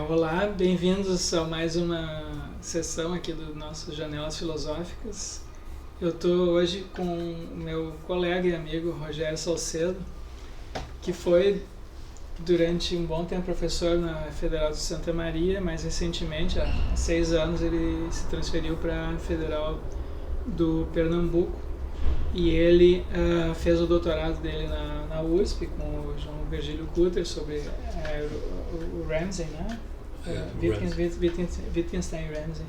Olá, bem-vindos a mais uma sessão aqui do nosso Janelas Filosóficas. Eu estou hoje com o meu colega e amigo Rogério Salcedo, que foi durante um bom tempo professor na Federal de Santa Maria, mais recentemente, há 6 anos, ele se transferiu para a Federal do Pernambuco e ele fez o doutorado dele na USP com o João Virgílio Cutter sobre o Ramsey, né? Wittgenstein Ramsey.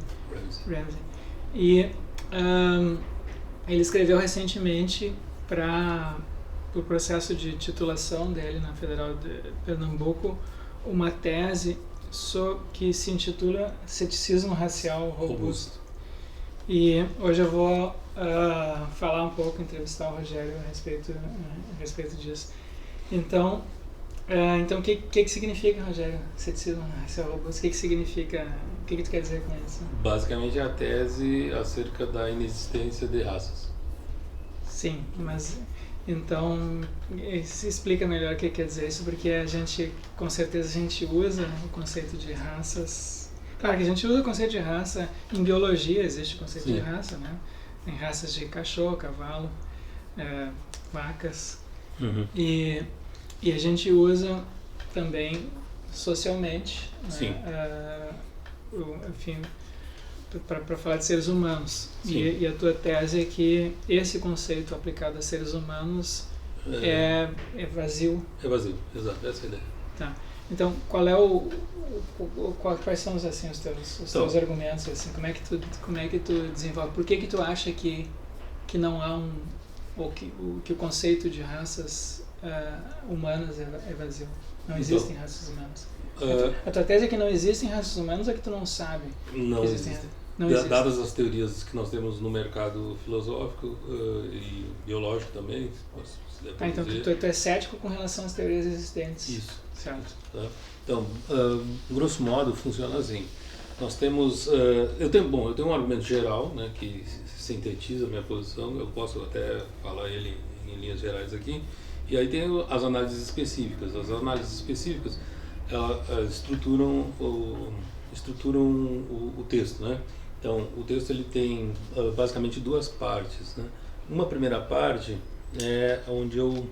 E ele escreveu recentemente para o processo de titulação dele na Federal de Pernambuco uma tese que se intitula Ceticismo Racial Robusto. E hoje eu vou falar um pouco, entrevistar o Rogério a respeito disso. Então o que significa, Rogério, ceticismo racial robusto? O que significa, o que tu quer dizer com isso? Basicamente é a tese acerca da inexistência de raças. Sim, mas então se explica melhor o que quer dizer isso, porque com certeza a gente usa o conceito de raças. Claro que a gente usa o conceito de raça, em biologia existe o conceito de raça, né? Tem raças de cachorro, cavalo, vacas. Uhum. E a gente usa também socialmente, enfim, para falar de seres humanos. E a tua tese é que esse conceito aplicado a seres humanos é vazio. É vazio, exato, essa é a ideia. Tá. Então, quais são assim, os teus argumentos? Assim, como é que tu desenvolve? Por que tu acha que não há ou que o conceito de raças humanas é vazio? Não existem raças humanas. A tua tese é que não existem raças humanas ou é que tu não sabe? Não existem. Dadas as teorias que nós temos no mercado filosófico e biológico também, então tu é cético com relação às teorias existentes. Isso. Certo. Tá? Então, grosso modo, funciona assim. Nós temos... eu tenho um argumento geral, né, que sintetiza a minha posição, eu posso até falar ele em linhas gerais aqui, e aí tem as análises específicas. As análises específicas estruturam o texto, né? Então, o texto ele tem basicamente duas partes, né? Uma primeira parte é onde eu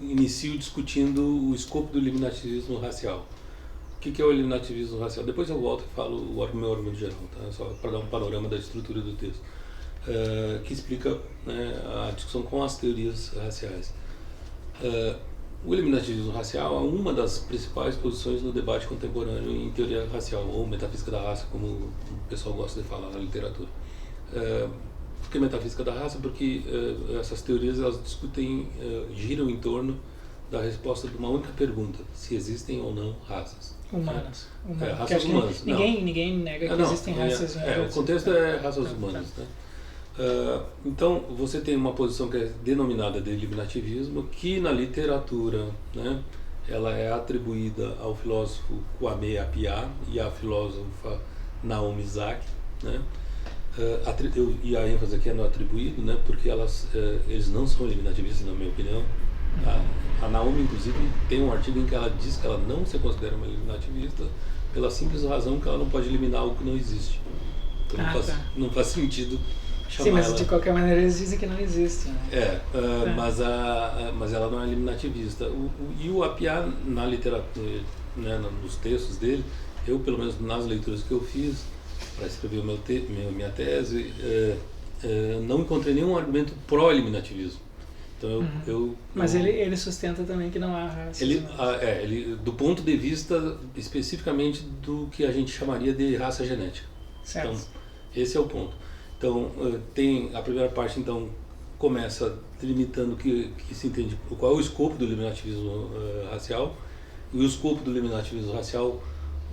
inicio discutindo o escopo do eliminativismo racial. O que é o eliminativismo racial? Depois eu volto e falo o meu argumento geral, tá? Só para dar um panorama da estrutura do texto, que explica, né, a discussão com as teorias raciais. O eliminativismo racial é uma das principais posições no debate contemporâneo em teoria racial, ou metafísica da raça, como o pessoal gosta de falar na literatura. Por que metafísica da raça? Porque essas teorias elas discutem, giram em torno da resposta de uma única pergunta: se existem ou não raças. Humanas. Raças humanas. Ninguém nega que existem raças humanas. O contexto é raças humanas. Né? Então, você tem uma posição que é denominada de eliminativismo, que na literatura, né, ela é atribuída ao filósofo Kwame Appiah e à filósofa Naomi Zak, né? E a ênfase aqui é no atribuído, né, porque eles não são eliminativistas, na minha opinião. A Naomi, inclusive, tem um artigo em que ela diz que ela não se considera uma eliminativista pela simples razão que ela não pode eliminar algo que não existe. Então não faz sentido chamar. Sim, mas de qualquer maneira eles dizem que não existe, né? Mas ela não é eliminativista. E o Appiah, na literatura, né, nos textos dele, eu, pelo menos nas leituras que eu fiz para escrever minha tese, não encontrei nenhum argumento pró-eliminativismo. Então Mas ele sustenta também que não há raça. Ele, do ponto de vista especificamente do que a gente chamaria de raça genética. Certo. Então, esse é o ponto. Então, tem a primeira parte, então, começa delimitando que se entende qual é o escopo do eliminativismo racial, e o escopo do eliminativismo racial,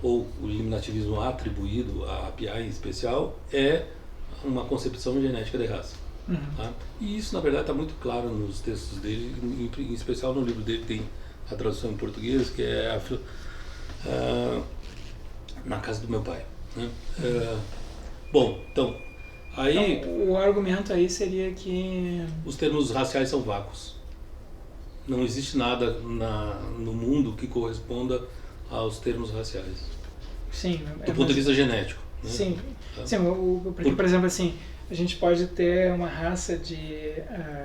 ou o eliminativismo atribuído a Appiah em especial, é uma concepção genética de raça. Tá? E isso, na verdade, está muito claro nos textos dele, em especial no livro dele tem a tradução em português, que é Na Casa do Meu Pai. Né? Bom, então, aí... Então, o argumento aí seria que... os termos raciais são vácuos. Não existe nada no mundo que corresponda aos termos raciais. Sim. Do ponto de vista genético. Né? Sim. Sim, porque, por exemplo, assim, a gente pode ter uma raça de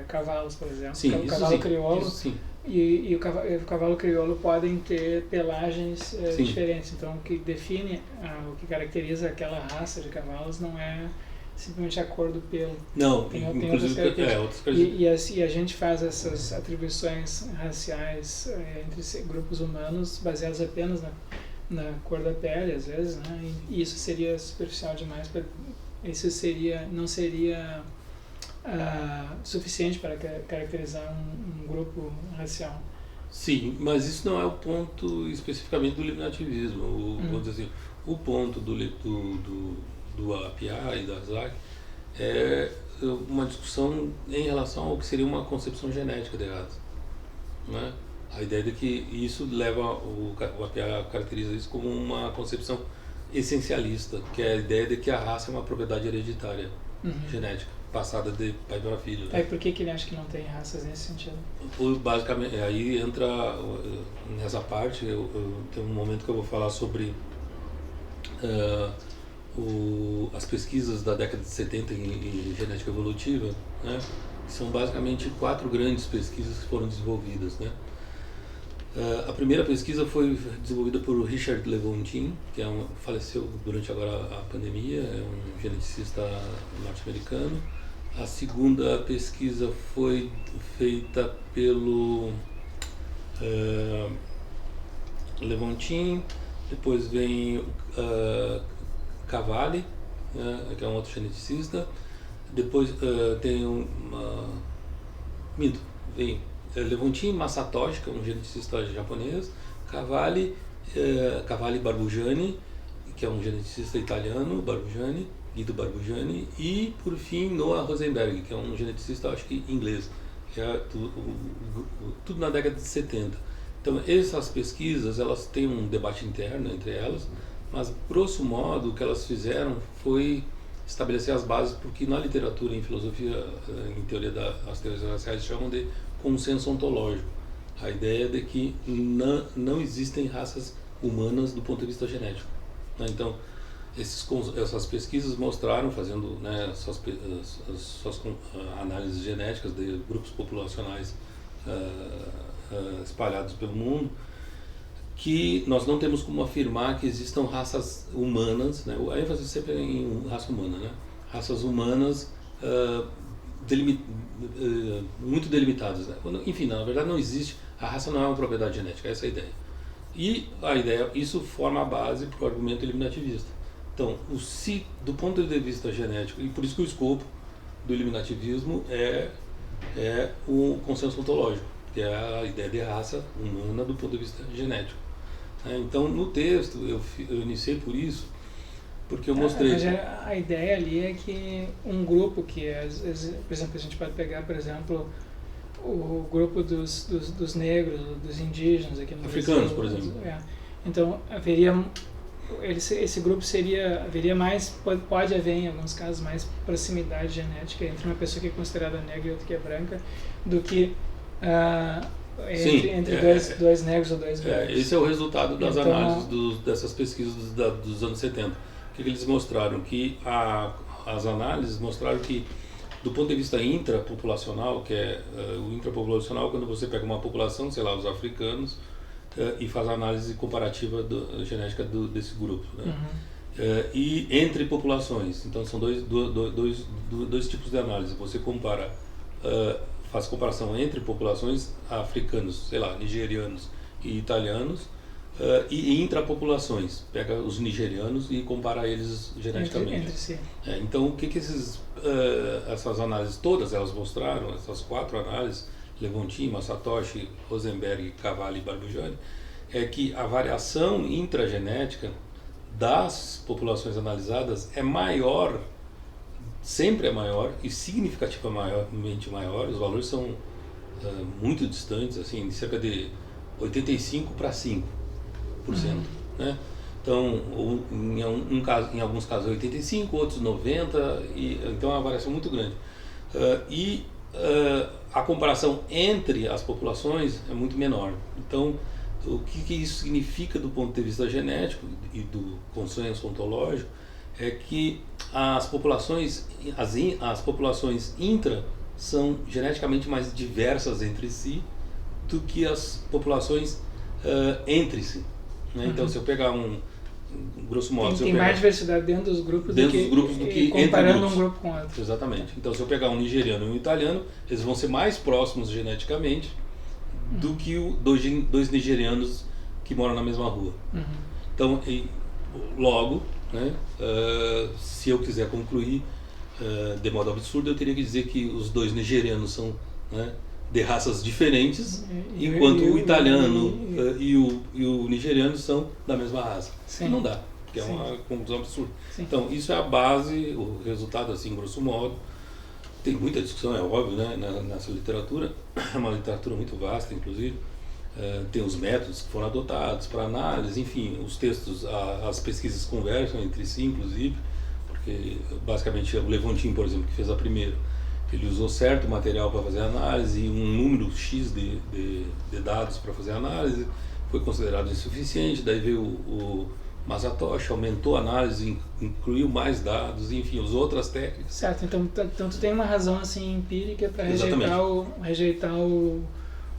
cavalos, por exemplo. Sim, o cavalo crioulo. Isso sim. E o cavalo crioulo podem ter pelagens diferentes. Então, o que define, o que caracteriza aquela raça de cavalos não é simplesmente a cor do pelo. Não, tem inclusive outras características. E a gente faz essas atribuições raciais entre grupos humanos baseadas apenas na cor da pele, às vezes, né? E isso seria superficial demais. Isso não seria suficiente para caracterizar um grupo racial. Sim, mas isso não é o ponto especificamente do eliminativismo. Vamos dizer assim, o ponto do APA e da ZAC é uma discussão em relação ao que seria uma concepção genética de raça, né? A ideia de que isso leva, o APA caracteriza isso como uma concepção essencialista, que é a ideia de que a raça é uma propriedade hereditária, genética, passada de pai para filho. Né? Aí por que ele acha que não tem raças nesse sentido? Basicamente, aí entra nessa parte, tem um momento que eu vou falar sobre as pesquisas da década de 70 em genética evolutiva, né? São basicamente 4 grandes pesquisas que foram desenvolvidas, né? A primeira pesquisa foi desenvolvida por Richard Levontin, que faleceu durante agora a pandemia, é um geneticista norte-americano. A segunda pesquisa foi feita pelo Levontin, depois vem Cavalli, que é um outro geneticista. Depois tem vem Levontin, Masatoshi, que é um geneticista japonês, Cavalli Barbugiani, que é um geneticista italiano, Guido Barbugiani, e por fim Noah Rosenberg, que é um geneticista, acho que inglês, que é tudo na década de 70. Então essas pesquisas, elas têm um debate interno entre elas, mas grosso modo o que elas fizeram foi estabelecer as bases porque na literatura, em filosofia, em teoria das teorias raciais, chamam de consenso ontológico. A ideia de que não existem raças humanas do ponto de vista genético. Né? Então, essas pesquisas mostraram, fazendo, né, suas análises genéticas de grupos populacionais espalhados pelo mundo, que nós não temos como afirmar que existam raças humanas, né? A ênfase sempre é em raça humana, né? Raças humanas muito delimitadas, né? Enfim, na verdade não existe, a raça não é uma propriedade genética, essa é a ideia. E a ideia, isso forma a base para o argumento eliminativista. Então, do ponto de vista genético, e por isso que o escopo do eliminativismo é o consenso ontológico, que é a ideia de raça humana do ponto de vista genético. Então, no texto, eu iniciei por isso, porque eu mostrei... Mas a ideia ali é que um grupo que, por exemplo, a gente pode pegar, por exemplo, o grupo dos negros, dos indígenas aqui no africanos, Brasil, por exemplo. Então, esse grupo haveria mais, pode haver em alguns casos, mais proximidade genética entre uma pessoa que é considerada negra e outra que é branca, do que... entre dois negros ou dois brancos. Esse é o resultado das análises dessas pesquisas dos anos 70. O que eles mostraram? Que as análises mostraram que, do ponto de vista intrapopulacional, que é o intrapopulacional, quando você pega uma população, sei lá, os africanos, e faz a análise comparativa genética desse grupo, né? E entre populações. Então, são dois tipos de análise. Você compara... faz comparação entre populações africanos, sei lá, nigerianos e italianos, e intrapopulações. Pega os nigerianos e compara eles geneticamente. Entre si. Então, o que essas análises todas elas mostraram, essas 4 análises, Levontin, Masatoshi, Rosenberg, Cavalli e Barbugiani, é que a variação intragenética das populações analisadas é maior, sempre é maior e significativamente maior. Os valores são muito distantes, assim, de cerca de 85 para 5%, né? Então, em alguns casos 85, outros 90, então é uma variação muito grande. A comparação entre as populações é muito menor. Então, o que isso significa do ponto de vista genético e do consenso ontológico é que as populações intra são geneticamente mais diversas entre si do que as populações entre si, né? Então, se eu pegar grosso modo, tem mais diversidade dentro dos grupos do que comparando um grupo com outro. Exatamente. Então, se eu pegar um nigeriano e um italiano, eles vão ser mais próximos geneticamente do que dois nigerianos que moram na mesma rua. Então, logo, né, se eu quiser concluir de modo absurdo, eu teria que dizer que os dois nigerianos são, né, de raças diferentes, enquanto o italiano e o nigeriano são da mesma raça. Sim. Não dá, porque é uma conclusão absurda. Sim. Então, isso é a base, o resultado, assim, grosso modo. Tem muita discussão, é óbvio, né, nessa literatura. É uma literatura muito vasta, inclusive. Tem os métodos que foram adotados para análise, enfim, os textos, as pesquisas conversam entre si, inclusive, porque basicamente o Levontin, por exemplo, que fez a primeira, ele usou certo material para fazer a análise e um número X de dados para fazer a análise, foi considerado insuficiente, daí veio o Masatoshi, aumentou a análise, incluiu mais dados, enfim, usou outras técnicas. Certo, então tu tem uma razão assim empírica para rejeitar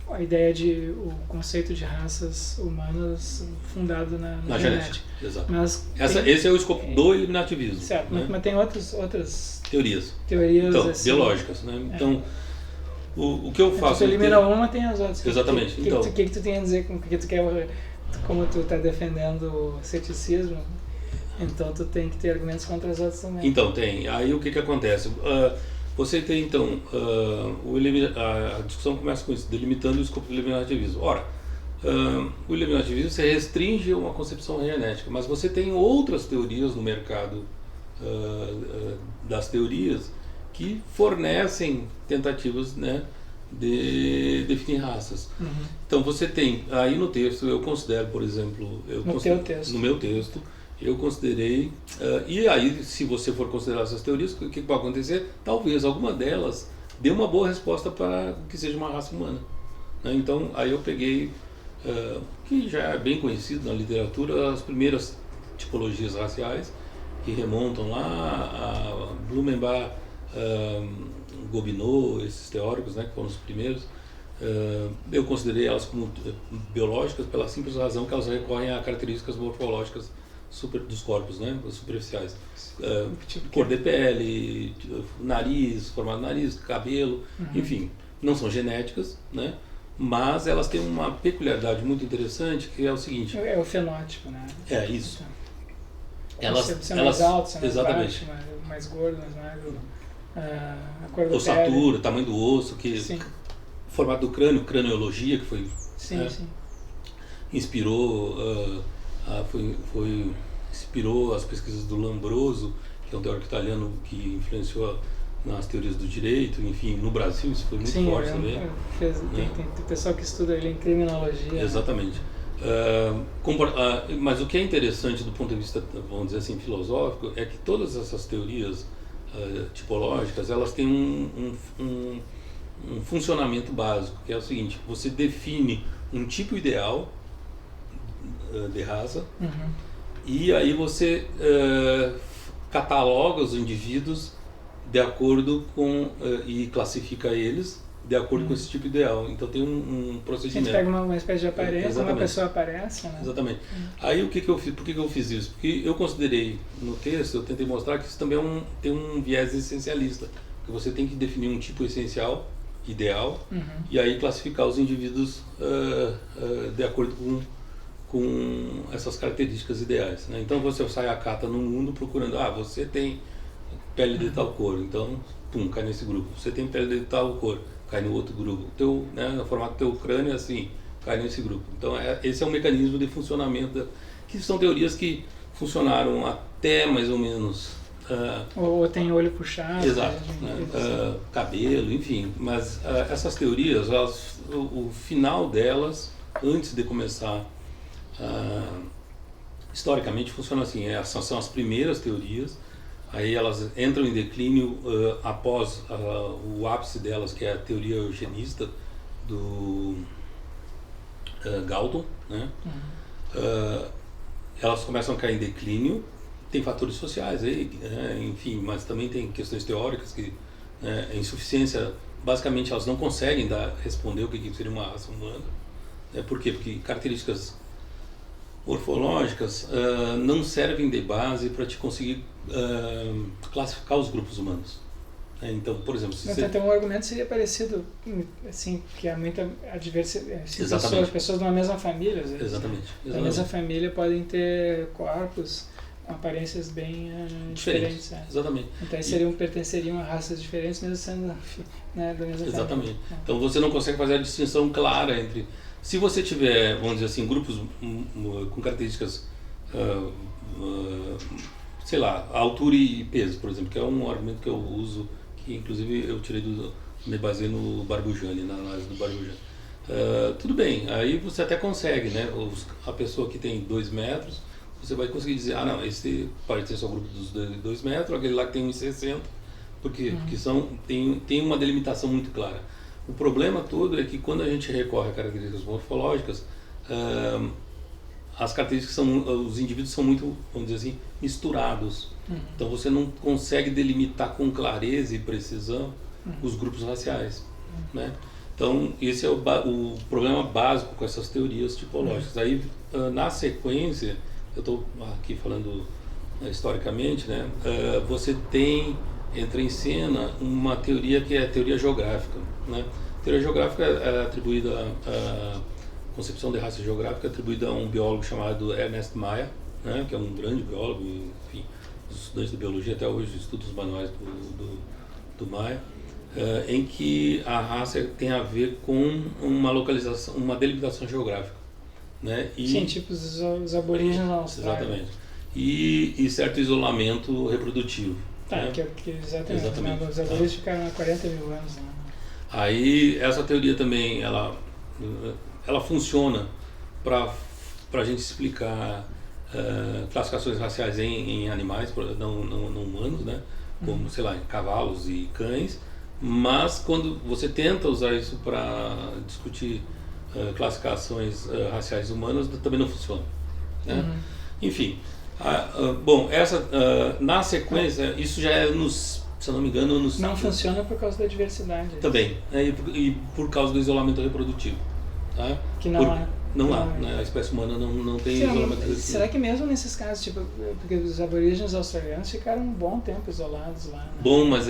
a ideia o conceito de raças humanas fundado na genética. Exato. Mas esse é o escopo do eliminativismo. Certo, né? Mas tem outras teorias então, assim, biológicas, né? Então, o que eu faço... Se tu elimina uma, tem as outras. Exatamente. O que tu tem a dizer com que tu quer, como tu está defendendo o ceticismo, então tu tem que ter argumentos contra as outras também. Então, tem. Aí o que acontece? Você tem, então, a discussão começa com isso, delimitando o escopo do eliminativismo. Ora, o eliminativismo se restringe a uma concepção genética, mas você tem outras teorias no mercado das teorias que fornecem tentativas, né, de definir raças. Então, você tem, aí no texto, eu considero, por exemplo... No meu texto, eu considerei, e aí se você for considerar essas teorias, o que pode acontecer? Talvez alguma delas dê uma boa resposta para que seja uma raça humana, né? Então aí eu peguei, que já é bem conhecido na literatura, as primeiras tipologias raciais, que remontam lá a Blumenbach, Gobineau, esses teóricos, né, que foram os primeiros. Eu considerei elas como biológicas pela simples razão que elas recorrem a características morfológicas dos corpos, né, superficiais, cor de pele, nariz, formato do nariz, cabelo, enfim, não são genéticas, né, mas elas têm uma peculiaridade muito interessante, que é o seguinte... É o fenótipo, né? É isso. Elas mais alto, mais baixo, mais gordo, mais magro, a cor da ossatura, tamanho do osso, formato do crânio, craniologia, que foi... Inspirou... inspirou as pesquisas do Lombroso, que é um teórico italiano que influenciou nas teorias do direito, enfim, no Brasil isso foi muito forte também. Tem pessoal que estuda ele em criminologia. Exatamente. Mas o que é interessante do ponto de vista, vamos dizer assim, filosófico, é que todas essas teorias tipológicas, elas têm um funcionamento básico, que é o seguinte: você define um tipo ideal de raça, e aí você cataloga os indivíduos de acordo com e classifica eles de acordo com esse tipo ideal. Então tem um procedimento. A gente pega uma espécie de aparência, uma pessoa aparece, né? Exatamente. Aí o que eu fiz? Por que eu fiz isso? Porque eu considerei no texto, eu tentei mostrar que isso também tem um viés essencialista, que você tem que definir um tipo essencial, ideal, e aí classificar os indivíduos de acordo com essas características ideais, né? Então você sai a cata no mundo procurando, você tem pele de tal cor, então pum, cai nesse grupo. Você tem pele de tal cor, cai no outro grupo. O formato do teu crânio é assim, cai nesse grupo. Então esse é um mecanismo de funcionamento, que são teorias que funcionaram até mais ou menos... ou tem olho puxado. Exato. Cabelo, enfim. Mas essas teorias, o final delas, antes de começar... historicamente funciona assim, são as primeiras teorias, aí elas entram em declínio após o ápice delas, que é a teoria eugenista Galton, né? Elas começam a cair em declínio. Tem fatores sociais aí, enfim, mas também tem questões teóricas que a insuficiência, basicamente elas não conseguem responder o que seria uma raça humana. Por quê? Porque características morfológicas não servem de base para te conseguir classificar os grupos humanos. Então, por exemplo, se você... Então, um argumento seria parecido, assim, que há muita diversidade, pessoas de uma mesma família, às vezes. Exatamente. Da mesma família podem ter corpos com aparências bem diferentes. Exatamente. Então, pertenceriam a raças diferentes, mesmo sendo da mesma Exatamente. família. Então, você não consegue fazer a distinção clara entre... Se você tiver, vamos dizer assim, grupos com características, sei lá, altura e peso, por exemplo, que é um argumento que eu uso, que inclusive eu me baseei no Barbujani, na análise do Barbujani. Tudo bem, aí você até consegue, né? A pessoa que tem 2 metros, você vai conseguir dizer, não, esse pertence ao grupo dos 2 metros, aquele lá que tem 1,60, porque tem uma delimitação muito clara. O problema todo é que quando a gente recorre a características morfológicas, as características os indivíduos são muito, vamos dizer assim, misturados. Então você não consegue delimitar com clareza e precisão os grupos raciais, né? Então esse é o problema básico com essas teorias tipológicas. Aí na sequência, eu estou aqui falando historicamente, né? Você entra em cena uma teoria que é a teoria geográfica, né? A teoria geográfica é atribuída a concepção de raça geográfica é atribuída a um biólogo chamado Ernest Mayr, né? Que é um grande biólogo, enfim, os estudantes de biologia até hoje estudam os manuais do Mayr, em que a raça tem a ver com uma localização, uma delimitação geográfica, né? Sim, tipo os aborígenes na Austrália. Exatamente. E certo isolamento reprodutivo. Tá, né? Exatamente. Os aborígenes ficaram há 40 mil anos, né? Aí essa teoria também ela funciona para a gente explicar classificações raciais em animais não humanos, né? Como, sei lá, em cavalos e cães, mas quando você tenta usar isso para discutir classificações raciais humanas, também não funciona, né? Enfim, bom, na sequência, isso já é se eu não me engano... Não funciona por causa da diversidade. Também, e por causa do isolamento reprodutivo. Tá? Que não há. Não há, né? A espécie humana não tem isolamento reprodutivo. Será que mesmo nesses casos, tipo, porque os aborígenes australianos ficaram um bom tempo isolados lá, né? Bom, mas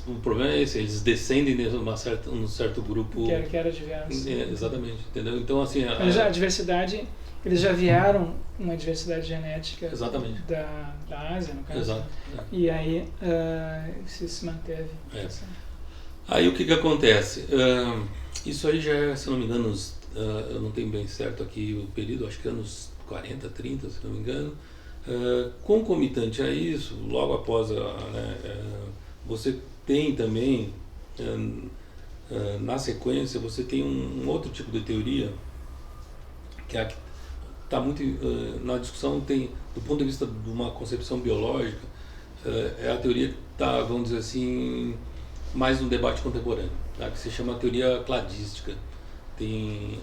o problema é esse, eles descendem de um certo grupo... Que era diverso. Exatamente, entendeu? Então, assim... Mas a diversidade... Eles já vieram uma diversidade genética Exatamente. da Ásia, no caso. Exato. E aí se manteve. Aí o que acontece? Isso aí já é, se não me engano, eu não tenho bem certo aqui o período, acho que anos 40, 30, se não me engano. Concomitante a isso, logo após, você tem também, na sequência, você tem um outro tipo de teoria, que é a que está muito na discussão, do ponto de vista de uma concepção biológica, é a teoria que está, vamos dizer assim, mais no debate contemporâneo, tá? Que se chama teoria cladística. Tem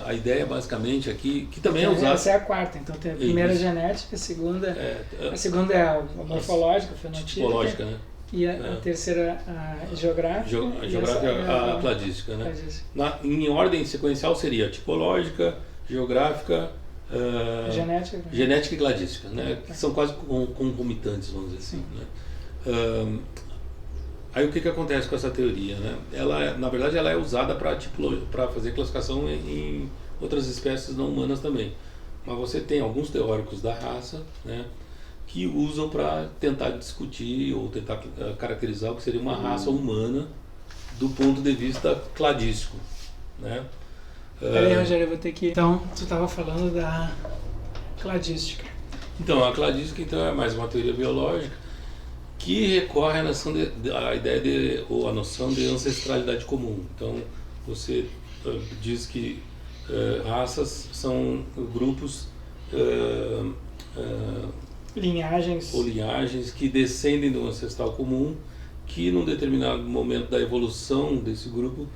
a ideia basicamente aqui, que também é usada... Essa é a quarta, então tem a primeira genética, a segunda é a morfológica, fenotípica, tipológica, né? E a terceira a geográfica. A geográfica é a cladística, né? Em ordem sequencial seria tipológica, geográfica, genética e cladística, né? Que são quase concomitantes, vamos dizer assim, né? Aí o que acontece com essa teoria, né? Na verdade, ela é usada para fazer classificação em outras espécies não humanas também. Mas você tem alguns teóricos da raça, né, que usam para tentar discutir ou tentar caracterizar o que seria uma raça humana do ponto de vista cladístico, né? Peraí, Rogério, eu vou ter que... Então, tu estava falando da cladística. Então, a cladística é mais uma teoria biológica que recorre à ideia ou à noção de ancestralidade comum. Então, você diz que raças são grupos... linhagens que descendem do ancestral comum, que num determinado momento da evolução desse grupo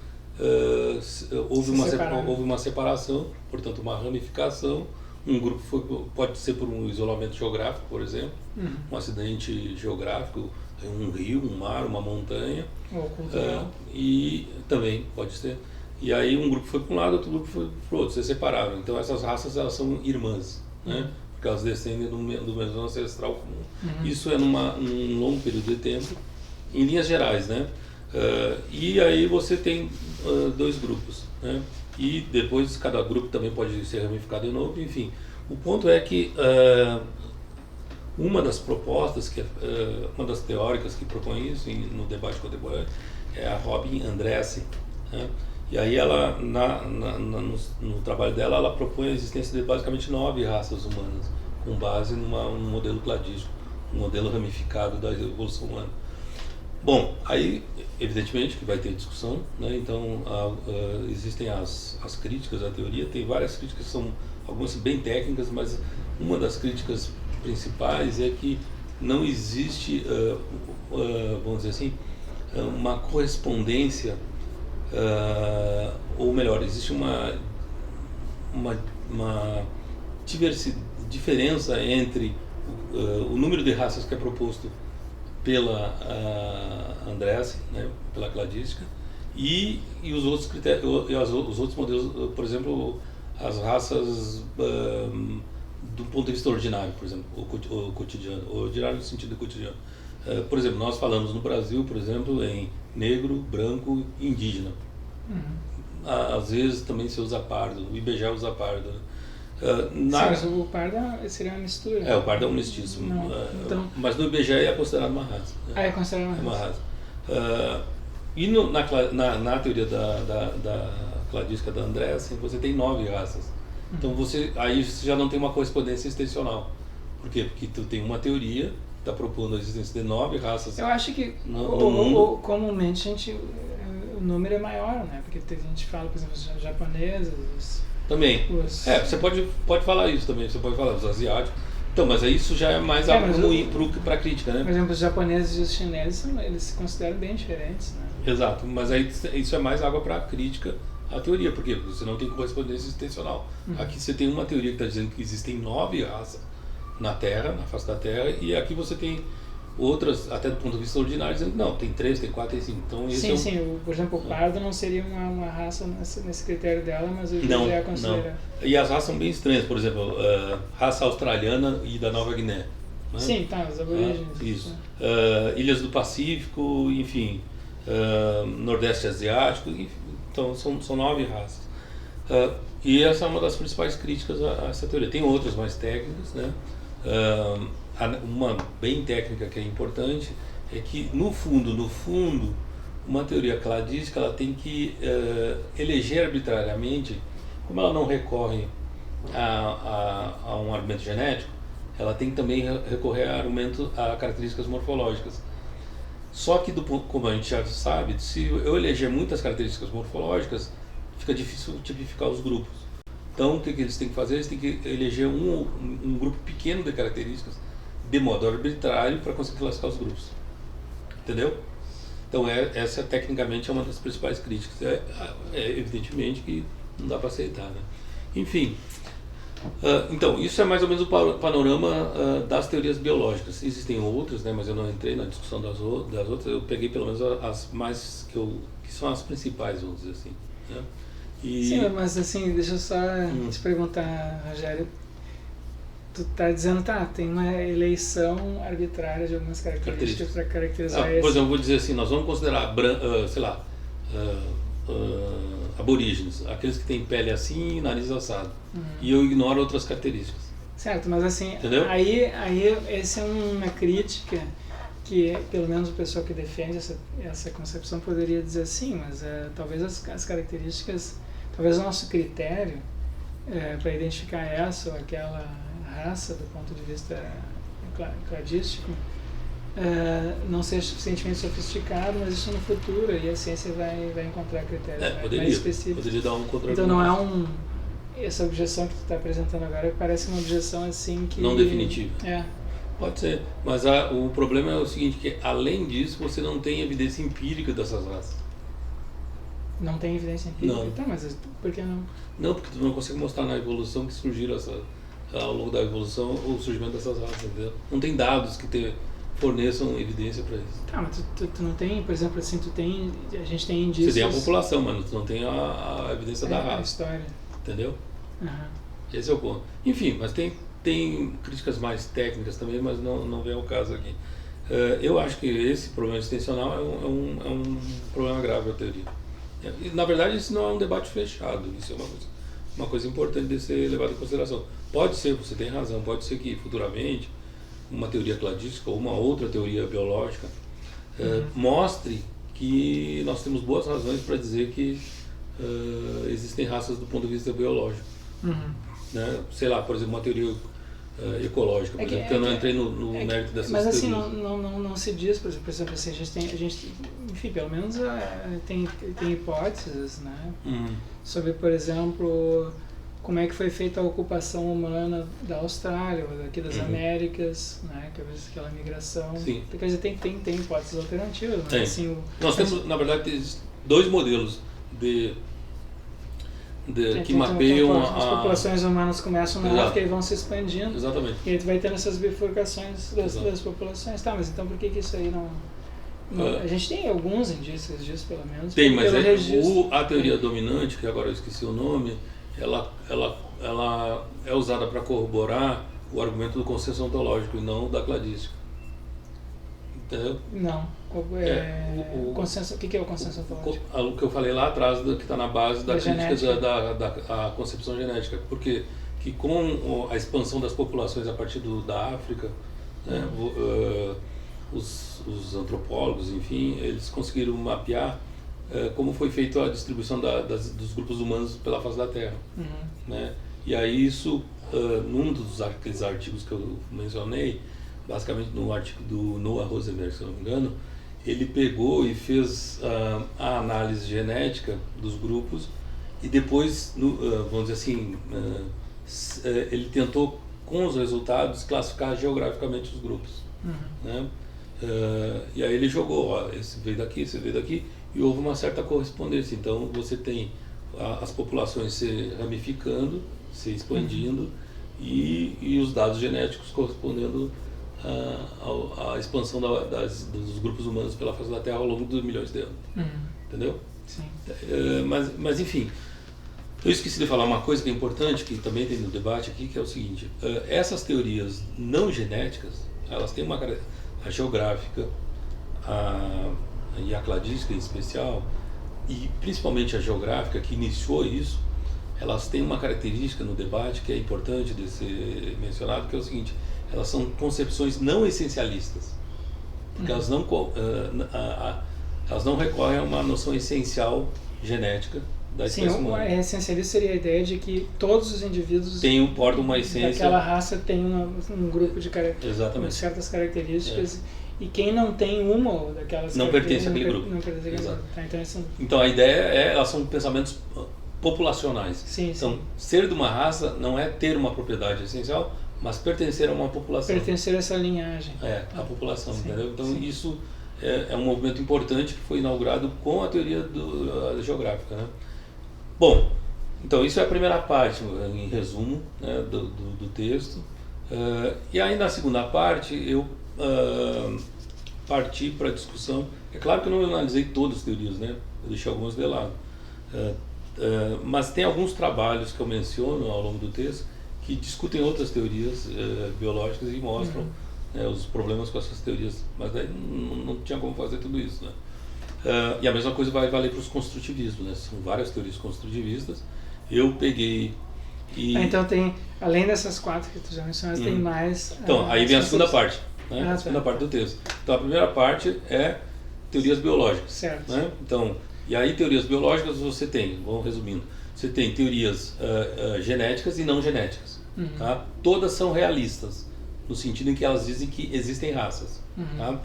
houve uma separação, portanto uma ramificação. Um grupo pode ser por um isolamento geográfico, por exemplo, um acidente geográfico, um rio, um mar, uma montanha. Ou cultural. E também pode ser. E aí um grupo foi para um lado, outro grupo foi para o outro, se separaram. Então essas raças elas são irmãs, né? Porque elas descendem do mesmo ancestral comum. Isso é num longo período de tempo, em linhas gerais, né? E aí você tem dois grupos, né? E depois cada grupo também pode ser ramificado de novo, enfim. O ponto é que uma das propostas, uma das teóricas que propõe isso no debate contemporâneo é a Robin Andreasen, né? E aí ela, no trabalho dela, ela propõe a existência de basicamente 9 raças humanas, com base num modelo cladístico, um modelo ramificado da evolução humana. Bom, aí evidentemente que vai ter discussão, né? Então existem as críticas à teoria, tem várias críticas, são algumas bem técnicas, mas uma das críticas principais é que não existe, vamos dizer assim, uma correspondência, ou melhor, existe uma diferença entre o número de raças que é proposto pela Andreasen, né, pela cladística, e os outros critérios, os outros modelos, por exemplo, as raças do ponto de vista ordinário, por exemplo, o cotidiano, ordinário no sentido cotidiano. Por exemplo, nós falamos no Brasil, por exemplo, em negro, branco e indígena. Às vezes também se usa pardo, o IBGE usa pardo. Sim, mas o pardo seria uma mistura. O pardo é um mestiço. Então... Mas no IBGE é considerado uma raça. É considerado uma raça. E na teoria da cladística da Andreasen, você tem 9 raças. Então aí você já não tem uma correspondência extensional. Por quê? Porque tu tem uma teoria, está propondo a existência de 9 raças. Eu acho que comumente o número é maior, né? Porque a gente fala, por exemplo, os japoneses. Também. Você pode falar isso também, você pode falar os asiáticos. Então, mas aí isso já é mais algo para a crítica, né? Por exemplo, os japoneses e os chineses, eles se consideram bem diferentes, né? Exato, mas aí isso é mais água para a crítica à teoria, por quê? Porque você não tem correspondência extensional. Aqui você tem uma teoria que está dizendo que existem 9 raças na Terra, na face da Terra, e aqui você tem outras, até do ponto de vista ordinário, dizendo que não, tem 3, tem 4, tem 5. Então, sim, por exemplo, o pardo não seria uma raça nesse critério dela, mas o IBGE considera. E as raças são bem estranhas, por exemplo, raça australiana e da Nova Guiné. Né? Sim, os aborígenes. Isso. Ilhas do Pacífico, enfim, Nordeste Asiático, enfim, então são 9 raças. E essa é uma das principais críticas a essa teoria. Tem outras mais técnicas, né? Uma bem técnica que é importante é que no fundo uma teoria cladística ela tem que eleger arbitrariamente, como ela não recorre a um argumento genético, ela tem que também recorrer a características morfológicas. Só que como a gente já sabe, se eu eleger muitas características morfológicas, fica difícil tipificar os grupos. Então o que eles têm que fazer? Eles têm que eleger um grupo pequeno de características de modo arbitrário para conseguir classificar os grupos. Entendeu? Então essa tecnicamente é uma das principais críticas. Evidentemente que não dá para aceitar, né? Enfim, então isso é mais ou menos o panorama das teorias biológicas. Existem outras, né, mas eu não entrei na discussão das outras. Eu peguei pelo menos as mais que são as principais, vamos dizer assim, né? Sim, mas assim, deixa eu só te perguntar, Rogério. Tu tá dizendo, tem uma eleição arbitrária de algumas características para caracterizar por exemplo, eu vou dizer assim, nós vamos considerar, sei lá, aborígenes, aqueles que têm pele assim e nariz assado. E eu ignoro outras características. Certo, mas assim, entendeu? Aí essa é uma crítica que pelo menos o pessoal que defende essa concepção poderia dizer assim, mas talvez as características, talvez o nosso critério para identificar essa ou aquela raça do ponto de vista cladístico não seja suficientemente sofisticado, mas isso no futuro e a ciência vai encontrar critérios mais específicos. Poderia dar um contra-argumento. Então não é essa objeção que tu está apresentando agora parece uma objeção assim que... Não definitiva. Pode ser, mas o problema é o seguinte, que além disso você não tem evidência empírica dessas raças. Não tem evidência empírica? Não. Tá, mas por que não? Não, porque tu não consegue mostrar na evolução que surgiram ao longo da evolução o surgimento dessas raças, entendeu? Não tem dados que forneçam evidência para isso. Tá, mas tu não tem, por exemplo, assim, a gente tem indícios... Você tem a população, mas tu não tem a evidência da raça. A história. Entendeu? Uhum. Esse é o ponto. Enfim, mas tem críticas mais técnicas também, mas não vem ao caso aqui. Eu acho que esse problema extensional é um problema grave, a teoria. E, na verdade, isso não é um debate fechado, isso é uma coisa importante de ser levado em consideração. Pode ser, você tem razão, pode ser que futuramente uma teoria cladística ou uma outra teoria biológica mostre que nós temos boas razões para dizer que existem raças do ponto de vista biológico. Né? Sei lá, por exemplo, uma teoria ecológica, por exemplo, que eu não entrei no mérito dessas teorias. Mas assim, não se diz, por exemplo assim, a gente enfim, pelo menos tem hipóteses, né? Sobre, por exemplo, como é que foi feita a ocupação humana da Austrália, ou daqui das Américas, né? Aquela migração. Sim. Quer dizer, tem hipóteses alternativas, né? Assim, nós temos, na verdade, dois modelos que mapeiam as populações humanas começam na África e vão se expandindo. Exatamente. E aí tu vai tendo essas bifurcações das populações. Tá, mas então por que isso aí não a gente tem alguns indícios disso, pelo menos. Tem, mas a teoria dominante, que agora eu esqueci o nome, ela é usada para corroborar o argumento do consenso ontológico e não da cladística. Entendeu? Não. O que é o consenso ontológico? O que eu falei lá atrás, que está na base da crítica da concepção genética. Porque que com a expansão das populações a partir da África, né, os antropólogos, enfim, eles conseguiram mapear como foi feita a distribuição dos grupos humanos pela face da Terra. Né? E aí isso, num daqueles artigos que eu mencionei, basicamente no artigo do Noah Rosenberg, se eu não me engano, ele pegou e fez a análise genética dos grupos e depois, vamos dizer assim, ele tentou, com os resultados, classificar geograficamente os grupos. Né? E aí ele jogou, esse veio daqui, esse veio daqui, e houve uma certa correspondência. Então você tem as populações se ramificando, se expandindo, e os dados genéticos correspondendo à expansão dos grupos humanos pela face da Terra ao longo dos milhões de anos. Entendeu? Sim. Mas enfim, eu esqueci de falar uma coisa que é importante, que também tem no debate aqui, que é o seguinte: essas teorias não genéticas, elas têm a geográfica e a cladística em especial, e principalmente a geográfica que iniciou isso, elas têm uma característica no debate que é importante de ser mencionado, que é o seguinte: elas são concepções não essencialistas, porque elas não recorrem a uma noção essencial genética da espécie humana. A essencialista seria a ideia de que todos os indivíduos portam uma essência daquela raça tem um grupo de certas características, e quem não tem uma ou daquelas não pertence àquele grupo. Não pertence àquele grupo. Tá, então a ideia elas são pensamentos populacionais. Sim. Ser de uma raça não é ter uma propriedade essencial, mas pertencer a uma população. Pertencer a essa linhagem. A população, entendeu? Então isso é um movimento importante que foi inaugurado com a teoria geográfica, né? Bom, então isso é a primeira parte, em resumo, né, do texto. E aí na segunda parte eu parti para a discussão. É claro que eu não analisei todas as teorias, né? Eu deixei algumas de lado. Mas tem alguns trabalhos que eu menciono ao longo do texto que discutem outras teorias biológicas e mostram os problemas com essas teorias, mas daí não tinha como fazer tudo isso, né? E a mesma coisa vai valer para os construtivismos, né? São várias teorias construtivistas. Eu peguei então tem, além dessas 4 que tu já mencionaste, tem mais... Então, aí vem a segunda parte, né? A segunda parte do texto. Então a primeira parte é teorias biológicas. Certo. Né? Então, e aí teorias biológicas você tem, vamos resumindo, você tem teorias genéticas e não genéticas. Tá? Todas são realistas, no sentido em que elas dizem que existem raças. Tá?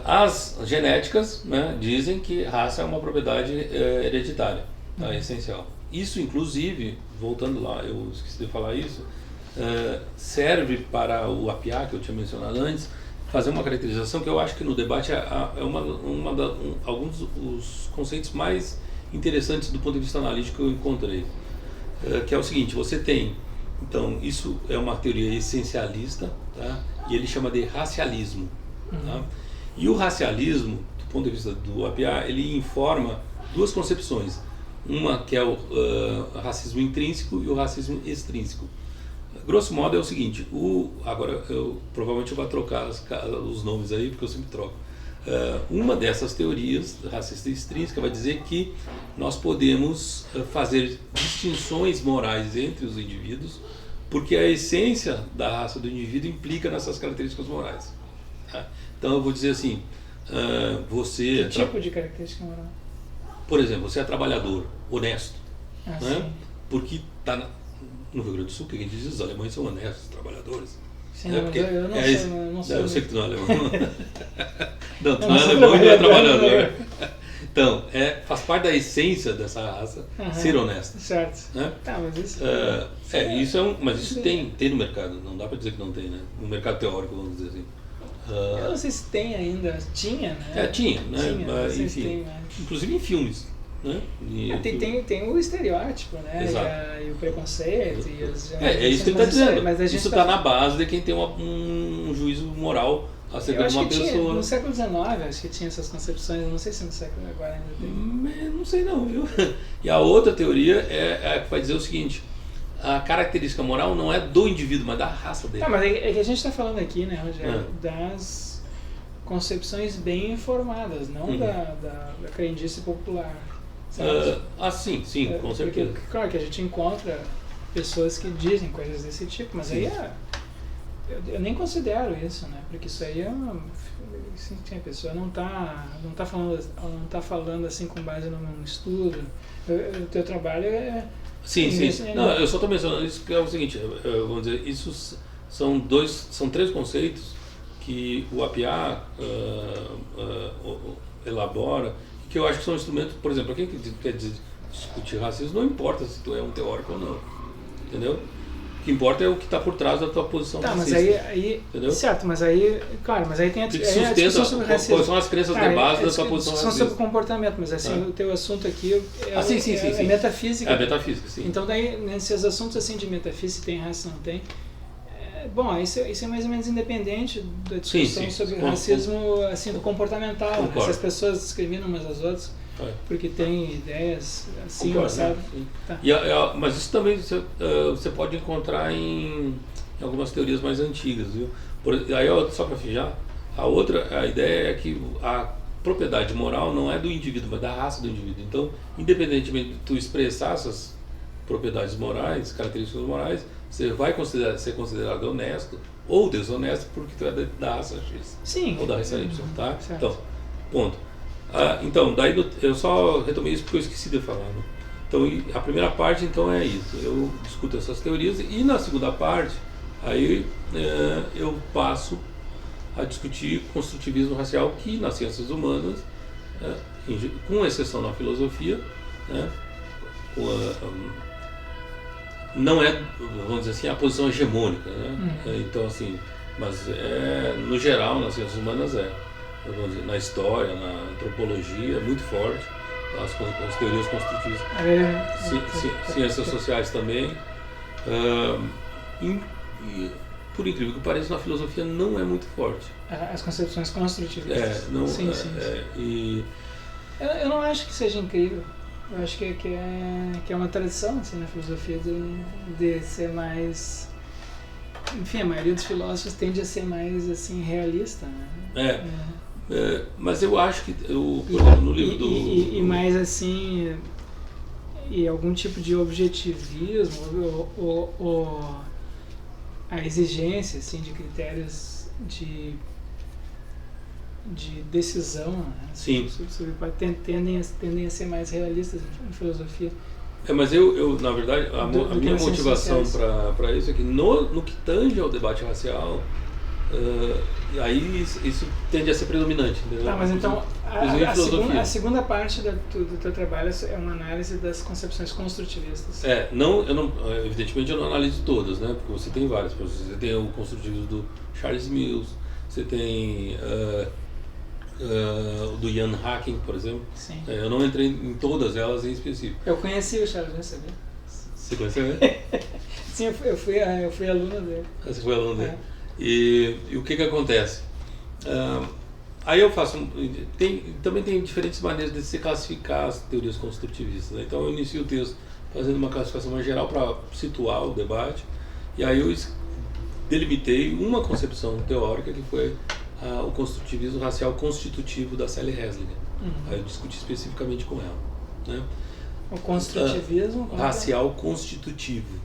As genéticas, né, dizem que raça é uma propriedade hereditária, tá? Essencial. Isso, inclusive, voltando lá, eu esqueci de falar isso, serve para o APA, que eu tinha mencionado antes, fazer uma caracterização que eu acho que no debate é alguns dos conceitos mais interessantes do ponto de vista analítico que eu encontrei. Que é o seguinte, você tem, então, isso é uma teoria essencialista, tá? E ele chama de racialismo. Tá? E o racialismo, do ponto de vista do APA, ele informa duas concepções. Uma que é o racismo intrínseco e o racismo extrínseco. Grosso modo é o seguinte, agora provavelmente eu vou trocar os nomes aí, porque eu sempre troco. Uma dessas teorias, racista extrínseca, vai dizer que nós podemos fazer distinções morais entre os indivíduos, porque a essência da raça do indivíduo implica nessas características morais. Tá? Então eu vou dizer assim, você... Que tipo de característica moral? Por exemplo, você é trabalhador, honesto, né? Sim. Porque está no Rio Grande do Sul, que a gente diz, os alemães são honestos, trabalhadores. Sim, mas eu não sou. Eu sei que tu não é alemão. Não, tu não é alemão e não é trabalhador. Então, faz parte da essência dessa raça ser honesto. Certo. Né? Tá, mas isso... mas isso tem no mercado, não dá para dizer que não tem, né? No mercado teórico, vamos dizer assim. Eu não sei se tem ainda, tinha, né? Tinha, né? Mas, enfim, tem, inclusive em filmes. Né? Tem o estereótipo, né? E o preconceito e as isso que ele está dizendo. Mas isso está na base de quem tem um juízo moral acerca de uma pessoa. No século XIX acho que tinha essas concepções, não sei se no século agora ainda tem. Não sei não, viu? E a outra teoria é que vai dizer o seguinte: a característica moral não é do indivíduo, mas da raça dele. Tá, mas é que a gente está falando aqui, né, Rogério, das concepções bem informadas, não da crendice popular. Sim, com certeza. Porque, claro que a gente encontra pessoas que dizem coisas desse tipo, mas aí eu nem considero isso, né? Porque isso aí a pessoa não tá falando assim com base num estudo. O teu trabalho é... Sim. Não, eu só estou mencionando isso que é o seguinte, vamos dizer, isso são três conceitos que o APA elabora, que eu acho que são instrumentos, por exemplo, para quem quer discutir racismo, não importa se tu é um teórico ou não, entendeu? O que importa é o que está por trás da tua posição racista. Mas aí certo, mas aí tem a discussão sobre racismo. Quais são as crenças de base da tua posição racista? Discussão sobre comportamento, mas assim, o teu assunto aqui é metafísica. É metafísica, sim. Então daí, nesses assuntos assim de metafísica, tem raça, não tem... Bom, isso é mais ou menos independente da discussão sobre racismo assim, do comportamental. Né? Se as pessoas discriminam umas às outras porque têm ideias assim, sabe? Tá. Mas isso também você pode encontrar em algumas teorias mais antigas, viu? Só para fijar, a ideia é que a propriedade moral não é do indivíduo, mas da raça do indivíduo. Então, independentemente de tu expressar essas propriedades morais, características morais, você vai ser considerado honesto ou desonesto porque tu é da raça X. Sim. Ou da raça Y, tá? Certo. Então, ponto. Então, daí eu só retomei isso porque eu esqueci de falar. Né? Então, a primeira parte, então, é isso. Eu discuto essas teorias e na segunda parte, aí eu passo a discutir construtivismo racial que nas ciências humanas, com exceção na filosofia, né, não é, vamos dizer assim, a posição hegemônica, né? Então, assim, mas no geral, nas ciências humanas vamos dizer, na história, na antropologia, é muito forte, as teorias construtivistas, ciências sociais também, e, por incrível que pareça, na filosofia não é muito forte. As concepções construtivistas. E eu não acho que seja incrível. Eu acho que é uma tradição assim, na filosofia de ser mais... Enfim, a maioria dos filósofos tende a ser mais assim, realista. Né? Mas eu acho que, por exemplo, no livro do... E mais assim... E algum tipo de objetivismo ou a exigência assim, de critérios de decisão, né? Sim. Tendem a ser mais realistas em filosofia. Mas eu na verdade, a minha motivação para isso é que no que tange ao debate racial, aí isso tende a ser predominante. Entendeu? Tá, mas então a segunda parte do teu trabalho é uma análise das concepções construtivistas. Evidentemente eu não analiso todas, né? Porque você tem várias. Você tem o construtivismo do Charles Mills, você tem o do Ian Hacking, por exemplo. Sim. Eu não entrei em todas elas em específico. Eu conheci o Charles Ransom. Você conheceu ele? Sim, eu fui aluno dele. Você foi aluno dele. E o que acontece? Aí eu faço... também tem diferentes maneiras de se classificar as teorias construtivistas, né? Então eu inicio o texto fazendo uma classificação mais geral para situar o debate. E aí eu delimitei uma concepção teórica que foi o construtivismo racial constitutivo da Sally Haslingen. Aí eu discuti especificamente com ela, né? O construtivismo racial constitutivo.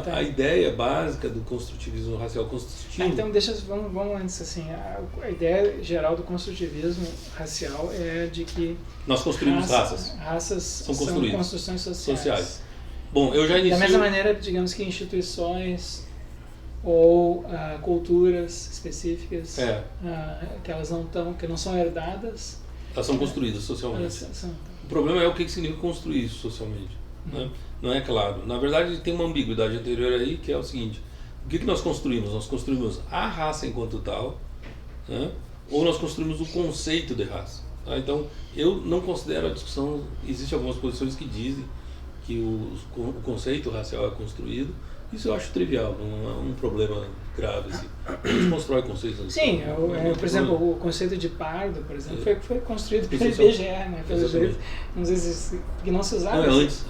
Tá? A ideia básica do construtivismo racial constitutivo... então vamos antes assim, a ideia geral do construtivismo racial é de que nós construímos raças. Raças são construções sociais. Bom, eu já inicio... Da mesma maneira, digamos que instituições ou culturas específicas que elas que não são herdadas, elas são construídas socialmente. O problema é o que significa construir isso socialmente, né? Não é claro. Na verdade, tem uma ambiguidade anterior aí, que é o seguinte: o que nós construímos? Nós construímos a raça enquanto tal, né? Ou nós construímos o conceito de raça, tá? Então, eu não considero a discussão... Existem algumas posições que dizem que o conceito racial é construído. Isso eu acho trivial, não é um problema grave assim. A gente constrói conceitos. Sim, por exemplo, o conceito de pardo, por exemplo, foi construído pelo IBGE, né? Pelo jeito, não sei que não se usava. Não, é antes.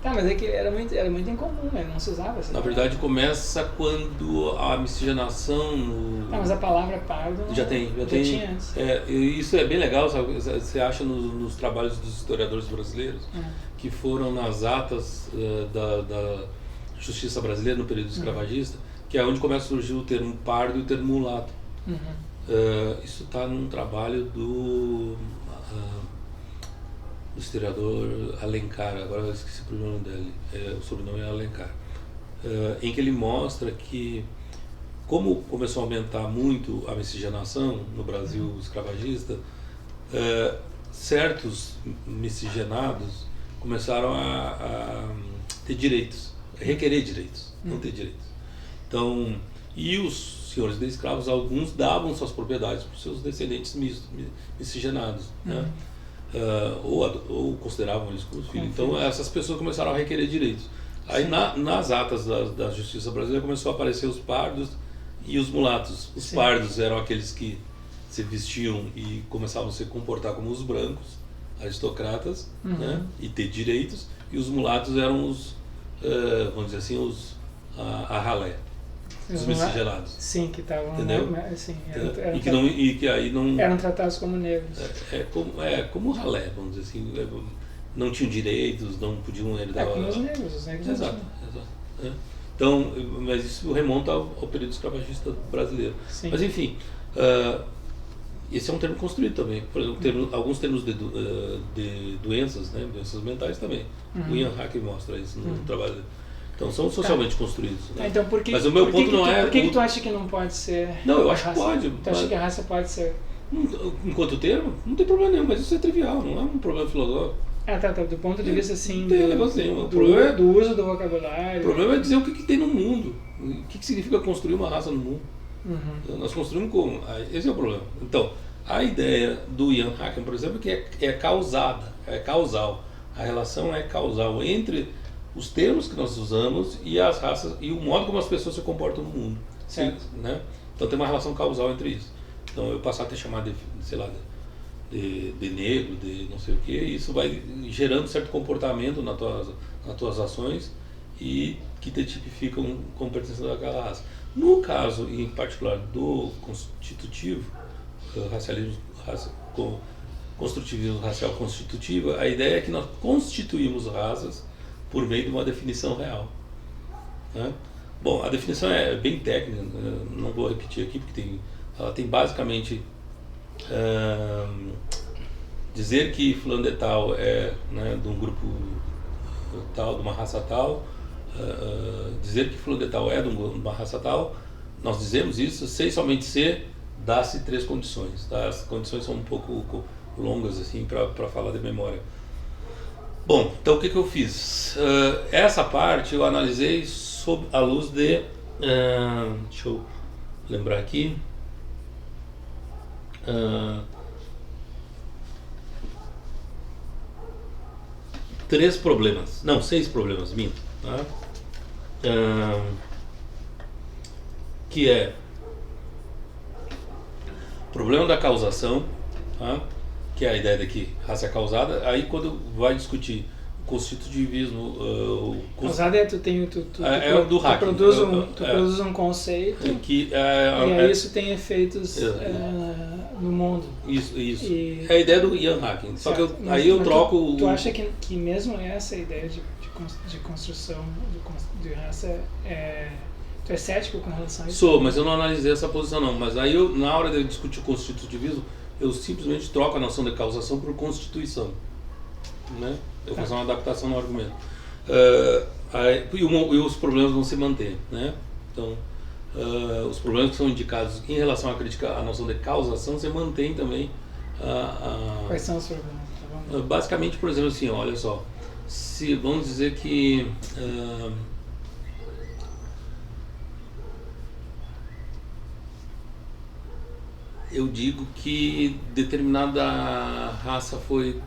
Tá, mas é que era muito incomum, né? Não se usava assim. Na verdade, começa quando a miscigenação... mas a palavra pardo já tinha antes. Isso é bem legal, sabe? Você acha nos trabalhos dos historiadores brasileiros que foram nas atas da Justiça Brasileira no período escravagista, que é onde começa a surgir o termo pardo e o termo mulato. Isso está num trabalho do historiador Alencar, agora eu esqueci o primeiro nome dele, o sobrenome é Alencar, em que ele mostra que, como começou a aumentar muito a miscigenação no Brasil escravagista, certos miscigenados começaram a ter direitos, requerer direitos, não ter direitos. Então, e os senhores de escravos, alguns davam suas propriedades para os seus descendentes miscigenados, né? Ou consideravam eles como filhos. Então, essas pessoas começaram a requerer direitos. Aí, nas atas da Justiça Brasileira, começou a aparecer os pardos e os mulatos. Os pardos eram aqueles que se vestiam e começavam a se comportar como os brancos, aristocratas, né? E ter direitos. E os mulatos eram vamos dizer assim, a ralé, os miscigenados. Sim, que estavam... Assim, e que aí não... Eram tratados como negros. Como ralé, vamos dizer assim. Não tinham direitos, não podiam herdar... Como os negros Exato. Então, mas isso remonta ao período escravagista brasileiro. Sim. Mas enfim, esse é um termo construído também. Por exemplo, alguns termos de doenças, né? Doenças mentais também. O Ian Hacking mostra isso no trabalho dele. Então são socialmente construídos. Né? Então, mas o meu ponto não é... Por que tu acha que não pode ser... Não, eu acho que pode. Tu acha que a raça pode ser... Enquanto termo, não tem problema nenhum, mas isso é trivial, não é um problema filosófico. Tá. Do ponto de vista assim, do uso do vocabulário. O problema é dizer o que tem no mundo. O que significa construir uma raça no mundo. Nós construímos como? Esse é o problema. Então, a ideia do Ian Hacking, por exemplo, que é causada, é causal. A relação é causal entre os termos que nós usamos e as raças e o modo como as pessoas se comportam no mundo. Certo. Né? Então tem uma relação causal entre isso. Então eu passar a te chamar de, sei lá, de negro, de não sei o que, e isso vai gerando certo comportamento nas tuas ações e que te tipificam como pertencendo àquela raça. No caso, em particular, do constitutivo, construtivismo racial constitutivo, a ideia é que nós constituímos raças por meio de uma definição real. Né? Bom, a definição é bem técnica, não vou repetir aqui, porque ela tem basicamente dizer que fulano de tal é, né, de um grupo tal, de uma raça tal, dizer que fulano de tal é de uma raça tal, nós dizemos isso sem somente ser, dá-se 3 condições. Tá? As condições são um pouco longas assim para falar de memória. Bom, então o que eu fiz? Essa parte eu analisei sob a luz de... deixa eu lembrar aqui. seis problemas, minto, tá? Que é problema da causação, tá? Que é a ideia de que raça é causada. Aí quando vai discutir o constitutivismo, causada é tu do Haeckel, produz um conceito que e aí isso tem efeitos no mundo. Isso. É a ideia do Ian Haeckel. Só que aí eu troco. Tu acha que mesmo essa ideia de construção de raça tu é cético com relação a isso? Sou, mas eu não analisei essa posição não. Mas aí na hora de discutir o constitutivismo, eu simplesmente troco a noção de causação por constituição, né? Eu faço uma adaptação no argumento. E os problemas vão se manter, né? Então, os problemas que são indicados em relação à crítica à noção de causação se mantém também. Quais são os problemas? Basicamente, por exemplo, assim, olha só, se vamos dizer que eu digo que determinada raça foi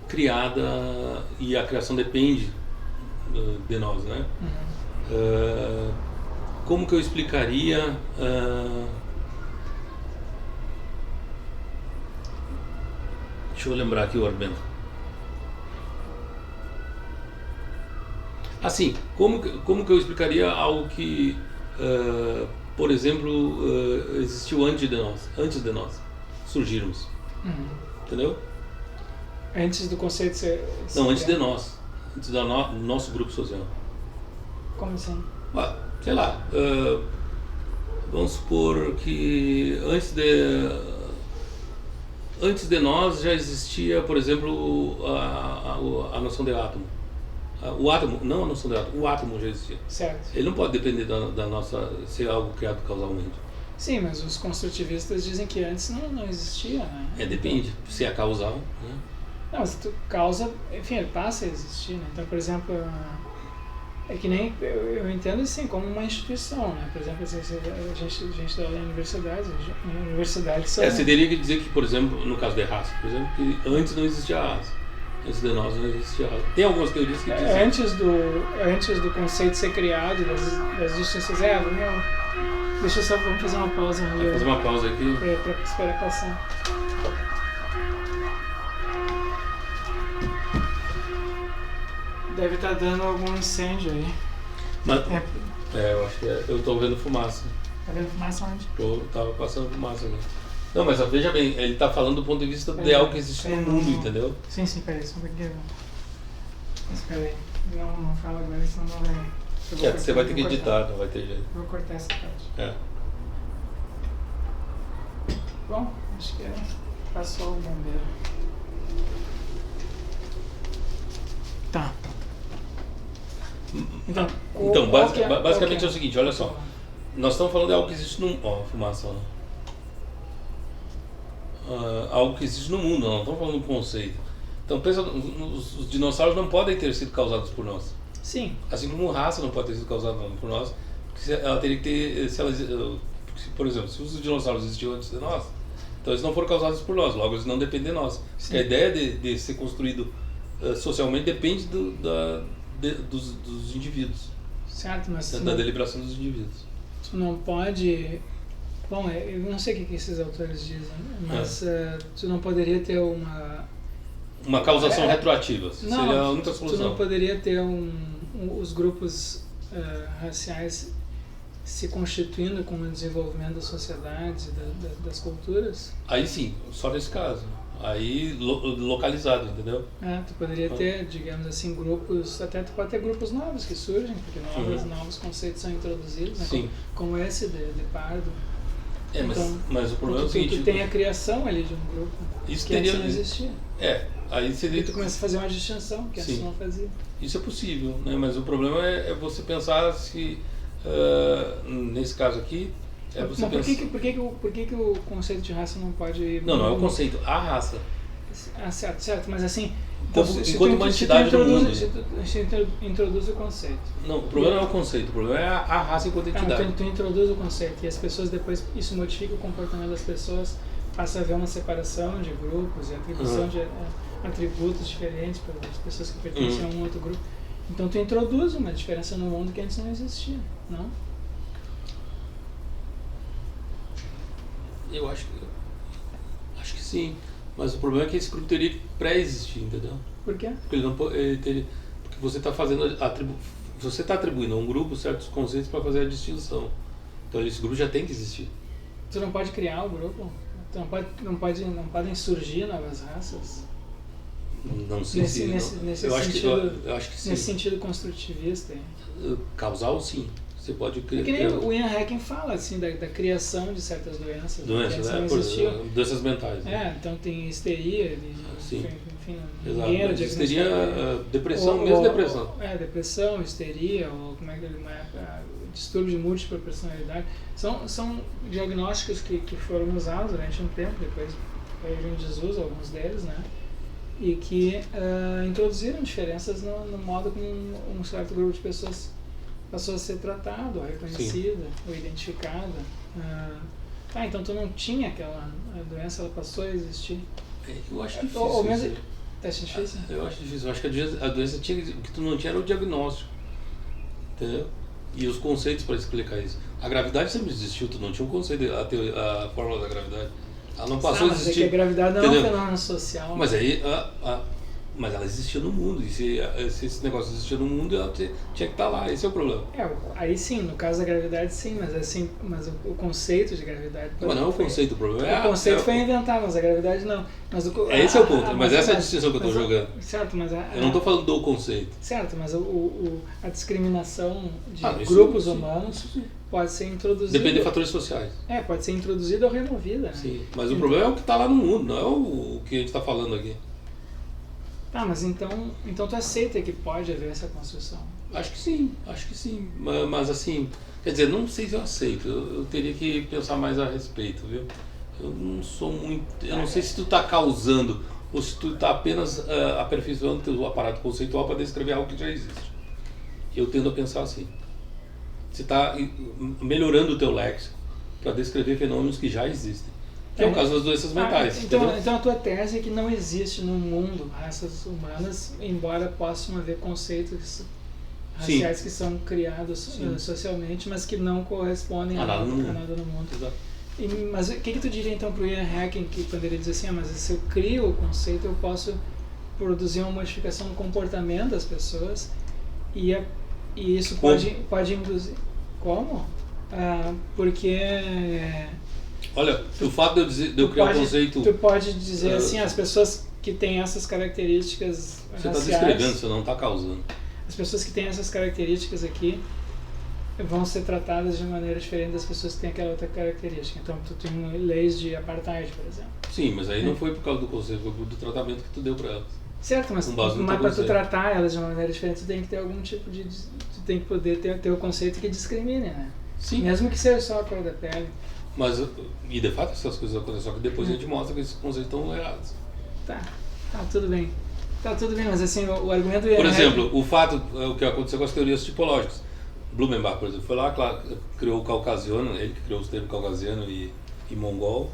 criada e a criação depende de nós, né? Como que eu explicaria deixa eu lembrar aqui o argumento. Assim, como que eu explicaria algo que por exemplo, existiu antes de nós surgirmos, entendeu? Antes do conceito ser não, antes de nós, antes do nosso grupo social. Como assim? Sei lá, vamos supor que antes de nós já existia, por exemplo, a noção de átomo. O átomo, não a noção de átomo, o átomo já existia. Certo. Ele não pode depender da nossa, ser algo criado causalmente. Sim, mas os construtivistas dizem que antes não existia, né? Depende, se é causal, né? Não, mas tu causa, enfim, ele passa a existir, né? Então, por exemplo, é que nem, eu entendo assim, como uma instituição, né? Por exemplo, a gente dá aula em universidades são... Você teria que dizer que, por exemplo, no caso de raça, por exemplo, que antes não existia raça. Antes de nós não existia raça. Tem algumas teorias que dizem... Antes do conceito ser criado, das distinções... vamos fazer uma pausa. Vamos fazer uma pausa aqui. Pra esperar passar. Deve estar dando algum incêndio aí. Mas, eu acho que eu estou vendo fumaça. Tá vendo fumaça onde? Tava passando fumaça ali. Não, mas veja bem, ele está falando do ponto de vista de algo que existe no mundo, entendeu? Sim, peraí, só um pouquinho. Mas peraí, não fala agora, senão não vai... Você vai ter que editar, não vai ter jeito. Vou cortar essa parte. Bom, acho que passou o bombeiro. Tá. Então basicamente é o seguinte, olha só. Nós estamos falando de algo que existe no... fumaça, né? Algo que existe no mundo, não estamos falando de um conceito. Então pensa, os dinossauros não podem ter sido causados por nós. Sim. Assim como raça não pode ter sido causada por nós, ela teria que ter, por exemplo, se os dinossauros existiam antes de nós, então eles não foram causados por nós, logo eles não dependem de nós. Porque a ideia de ser construído socialmente depende dos indivíduos. Certo, mas da deliberação dos indivíduos. Tu não pode... Bom, eu não sei o que esses autores dizem, mas tu não poderia ter uma causação retroativa, seria a única solução. Tu não poderia ter os grupos raciais se constituindo com o desenvolvimento das sociedades e das culturas? Aí sim, só nesse caso. Aí localizado, entendeu? Tu poderia ter, digamos assim, grupos, até tu pode ter grupos novos que surgem, porque novos conceitos são introduzidos, né? Sim. Como esse de Pardo. Mas o problema é o seguinte... Tu tem a criação ali de um grupo isso que teria, antes não existia. Aí seria... E tu começa a fazer uma distinção que antes não fazia. Isso é possível, né? Mas o problema é você pensar se, nesse caso aqui, você por que o conceito de raça não pode... Não é o conceito, a raça. Certo, mas assim... Enquanto uma entidade do mundo. Se tu introduz o conceito. Não, o problema não é o conceito, o problema é a raça enquanto entidade. Tu introduz o conceito e as pessoas depois, isso modifica o comportamento das pessoas passa a haver uma separação de grupos e atribuição de atributos diferentes para as pessoas que pertencem a um outro grupo. Então tu introduz uma diferença no mundo que antes não existia, não? Eu acho que sim. Mas o problema é que esse grupo teria que pré-existir, entendeu? Por quê? Porque porque você está fazendo você está atribuindo a um grupo certos conceitos para fazer a distinção. Então esse grupo já tem que existir. Tu não pode criar o grupo? Tu não podem surgir novas raças? Não sei nesse eu sentido, acho que sim. Nesse sentido construtivista. Causal, sim. Você pode criar. É que nem o Ian Hacking fala assim, da criação de certas doenças. Doenças, né? Doenças mentais. Né? Então tem histeria, sim. Enfim, exato. Histeria, depressão, mesmo depressão. Depressão, histeria, ou como é que ele distúrbio de múltipla personalidade. São diagnósticos que foram usados durante um tempo, depois foi em desuso alguns deles, né? E que introduziram diferenças no modo como um certo grupo de pessoas passou a ser tratado, ou reconhecida, ou identificada. Então tu não tinha aquela doença, ela passou a existir. Eu acho difícil. Ou mesmo, tá achando difícil? Eu acho difícil. Eu acho que a doença tinha, o que tu não tinha era o diagnóstico. Entendeu? E os conceitos para explicar isso. A gravidade sempre existiu, tu não tinha um conceito, a fórmula da gravidade. Ela não passou a existir. Mas é que a gravidade não é um fenômeno social. Mas aí, mas ela existia no mundo, e se esse negócio existia no mundo, ela tinha que estar lá, esse é o problema. Aí sim, no caso da gravidade sim, mas o conceito de gravidade... Mas não é o conceito, o problema o conceito foi inventado, mas a gravidade não. Mas esse é o ponto, mas essa é a distinção que eu estou jogando. Certo, mas... eu não estou falando do conceito. Certo, mas a discriminação de grupos humanos pode ser introduzida... Depende de fatores sociais. Pode ser introduzida ou removida. Né? Sim, mas o problema é o que está lá no mundo, não é o que a gente está falando aqui. Mas então tu aceita que pode haver essa construção? Acho que sim. Mas assim, quer dizer, não sei se eu aceito, eu teria que pensar mais a respeito, viu? Eu não sou muito, eu não sei se tu está causando ou se tu está apenas aperfeiçoando teu aparato conceitual para descrever algo que já existe. Eu tendo a pensar assim. Você está melhorando o teu léxico para descrever fenômenos que já existem. Que é o caso das doenças mentais. Então a tua tese é que não existe no mundo raças humanas, embora possam haver conceitos raciais que são criados socialmente, mas que não correspondem a nada no mundo. Exato. Mas o que tu diria então para o Ian Hacking, que quando ele diz assim, mas se eu crio o conceito, eu posso produzir uma modificação no comportamento das pessoas e isso pode induzir... Como? Porque... Olha, o fato de eu criar um conceito... Tu pode dizer assim, as pessoas que têm essas características você raciais... Você está descrevendo, você não está causando. As pessoas que têm essas características aqui vão ser tratadas de maneira diferente das pessoas que têm aquela outra característica. Então, tu tem leis de apartheid, por exemplo. Sim, mas aí não foi por causa do conceito, foi do tratamento que tu deu para elas. Certo, mas para tu tratar elas de uma maneira diferente, tu tem que ter algum tipo de... Tu tem que poder ter o conceito que discrimine, né? Sim. Mesmo que seja só a cor da pele. Mas, e de fato essas coisas acontecem, só que depois a gente mostra que esses conceitos estão errados. Tá, tudo bem. Mas assim, o argumento... Por exemplo, o que aconteceu com as teorias tipológicas. Blumenbach, por exemplo, foi lá, claro, criou o caucasiano, ele que criou os termos caucasiano e mongol,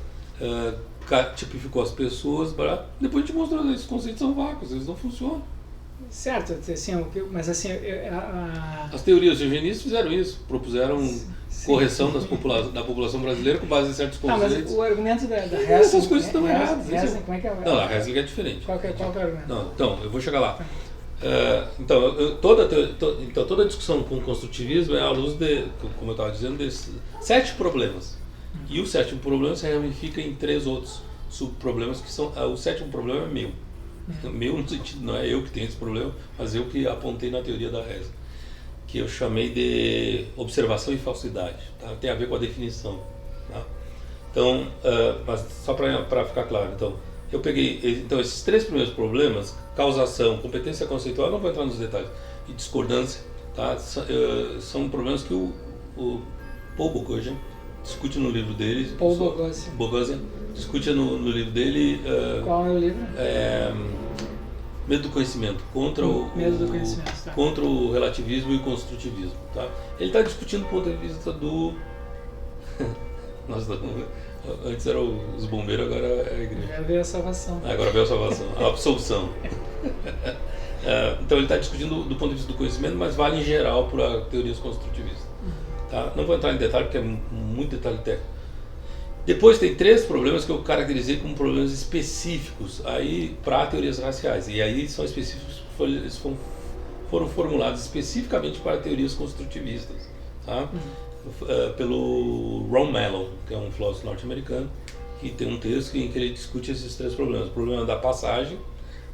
tipificou as pessoas, depois a gente mostrou que esses conceitos são vácuos, eles não funcionam. Certo, assim, mas assim... As teorias eugenistas fizeram isso, propuseram correção da população brasileira com base em certos conceitos. Mas o argumento da Hessling... Essas coisas estão erradas. Como é que é? Não, a Hessling é diferente. Qual que é o argumento? Não, então, eu vou chegar lá. Toda a discussão com o construtivismo é à luz de, como eu estava dizendo, desses 7 problemas. E o 7º problema se ramifica em 3 outros subproblemas, que são... O 7º problema é meu. Meu no sentido, não é eu que tenho esse problema, mas eu que apontei na teoria da Hessling, que eu chamei de observação e falsidade, tá? Tem a ver com a definição, tá? Então, mas só para ficar claro, então, eu peguei esses 3 primeiros problemas, causação, competência conceitual, eu não vou entrar nos detalhes, e discordância, tá? São problemas que o Paul Boghossian discute no livro dele. Paul Boghossian discute no livro dele. Qual é o livro? Medo do conhecimento, contra o relativismo e o construtivismo, tá? Ele está discutindo do ponto de vista Antes eram os bombeiros, agora é a igreja. Agora veio a salvação. Agora veio a salvação, a absolução. Então ele está discutindo do ponto de vista do conhecimento, mas vale em geral para teorias construtivistas. Tá? Não vou entrar em detalhe porque é muito detalhe técnico. Depois tem 3 problemas que eu caracterizei como problemas específicos aí para teorias raciais. E aí são específicos, eles foram formulados especificamente para teorias construtivistas. Tá? Pelo Ron Mellon, que é um filósofo norte-americano, que tem um texto em que ele discute esses 3 problemas. O problema da passagem,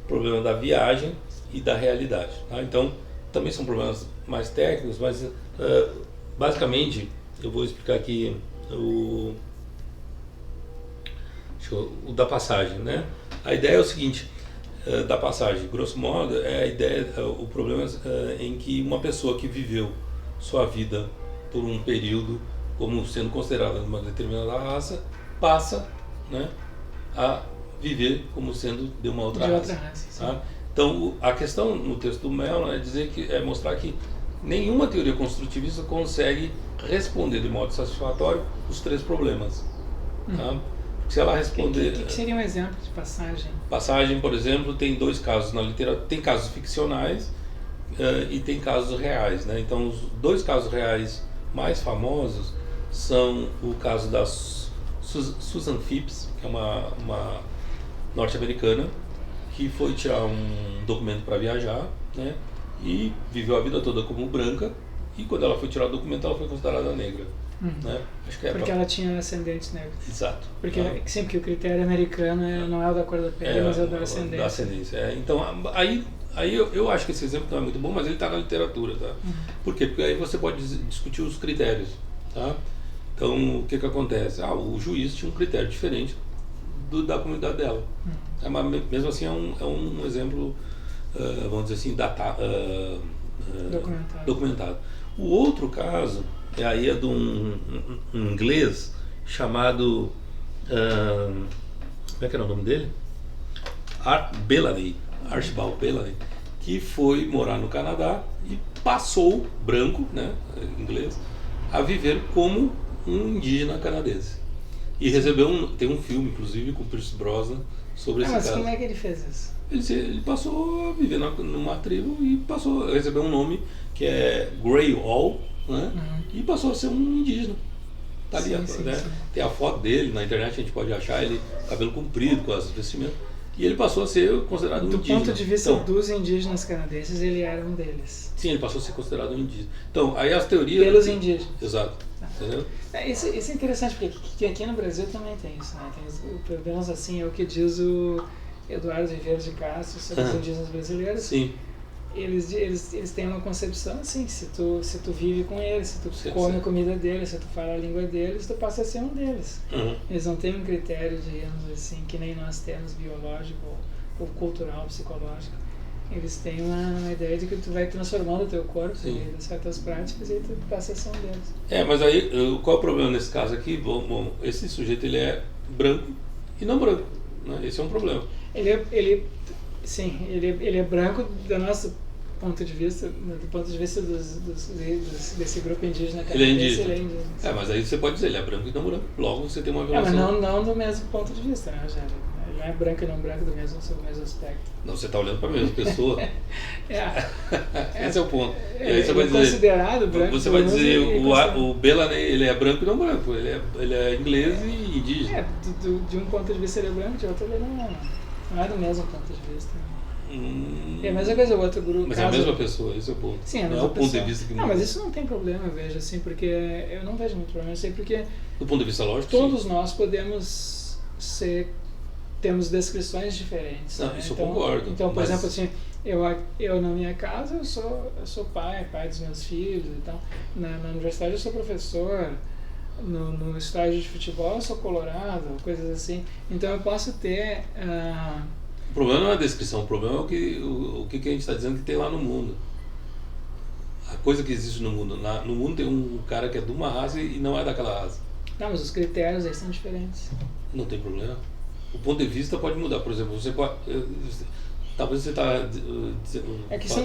o problema da viagem e da realidade. Tá? Então, também são problemas mais técnicos, mas basicamente eu vou explicar aqui o da passagem, né? A ideia é o seguinte, da passagem, grosso modo, é a ideia, o problema em que uma pessoa que viveu sua vida por um período como sendo considerada de uma determinada raça, passa, né, a viver como sendo de uma outra raça. Tá? Então, a questão no texto do Mellon é mostrar que nenhuma teoria construtivista consegue responder de modo satisfatório os 3 problemas. Tá? Se ela responder... O que seria um exemplo de passagem? Passagem, por exemplo, tem 2 casos na literatura. Tem casos ficcionais e tem casos reais. Né? Então, os 2 casos reais mais famosos são o caso da Susan Phipps, que é uma norte-americana, que foi tirar um documento para viajar, né? E viveu a vida toda como branca, e quando ela foi tirar o documento, ela foi considerada negra. Né? Acho que porque ela tinha ascendentes negros. Exato. Porque sempre que o critério americano não é o da cor da pele, mas é o da ascendência. Da ascendência. Então, aí eu acho que esse exemplo não é muito bom, mas ele está na literatura. Tá? Por quê? Porque aí você pode discutir os critérios. Tá? Então, o que acontece? O juiz tinha um critério diferente da comunidade dela. Mas mesmo assim é um exemplo, vamos dizer assim, documentado. O outro caso aí é de um inglês chamado, como é que era o nome dele? Archibald Bellamy, que foi morar no Canadá e passou, branco, né, inglês, a viver como um indígena canadense. E recebeu tem um filme, inclusive, com Pierce Brosnan sobre esse caso. Mas como é que ele fez isso? Ele passou a viver numa tribo e passou a receber um nome que é Grey Owl, né? E passou a ser um indígena. Tá ali, sim. Tem a foto dele na internet, a gente pode achar ele cabelo comprido, com as vestimentas. E ele passou a ser considerado um indígena. Do ponto de vista dos indígenas canadenses, ele era um deles. Sim, ele passou a ser considerado um indígena. Então, aí as teorias... Pelos indígenas. Exato. Entendeu? Isso é interessante, porque aqui no Brasil também tem isso, né? Pelo menos assim é o que diz o Eduardo Ribeiro de Castro sobre os indígenas brasileiros. Sim. Eles têm uma concepção assim, se tu vive com eles, se tu come a comida deles, se tu fala a língua deles, tu passa a ser um deles. Eles não têm um critério, digamos assim, que nem nós temos, biológico ou cultural, psicológico. Eles têm uma ideia de que tu vai transformando o teu corpo em certas práticas e tu passa a ser um deles. Mas aí, qual é o problema nesse caso aqui? Bom, esse sujeito ele é branco e não branco, né? Esse é um problema. Ele é branco do nosso ponto de vista, do ponto de vista desse grupo indígena canadense. Ele é indígena. Mas aí você pode dizer, ele é branco e não branco. Logo você tem uma violação. Mas não do mesmo ponto de vista, né, Rogério? Ele não é branco e não branco do mesmo aspecto. Não, você está olhando para a mesma pessoa. Esse é o ponto. Aí você vai dizer, considerado branco. Você vai dizer, o Bellamy, ele é branco e não branco. Ele é inglês e indígena. De um ponto de vista ele é branco, de outro ele não é. Não é do mesmo ponto de vista. É a mesma coisa, o outro grupo. Mas é a mesma pessoa, esse é o ponto. Sim, não é o ponto de vista que... Não, mas isso não tem problema, eu vejo assim, porque eu não vejo muito problema, eu sei porque... Do ponto de vista lógico, todos nós podemos temos descrições diferentes. Não, isso eu concordo. Então, por exemplo, assim, eu na minha casa, eu sou pai dos meus filhos e tal. Na universidade eu sou professor, no estágio de futebol eu sou colorado, coisas assim. Então eu posso ter... O problema não é a descrição, o problema é o que a gente está dizendo que tem lá no mundo. A coisa que existe no mundo. No mundo tem um cara que é de uma raça e não é daquela raça. Não, mas os critérios aí são diferentes. Não tem problema. O ponto de vista pode mudar. Por exemplo, você pode... Talvez você está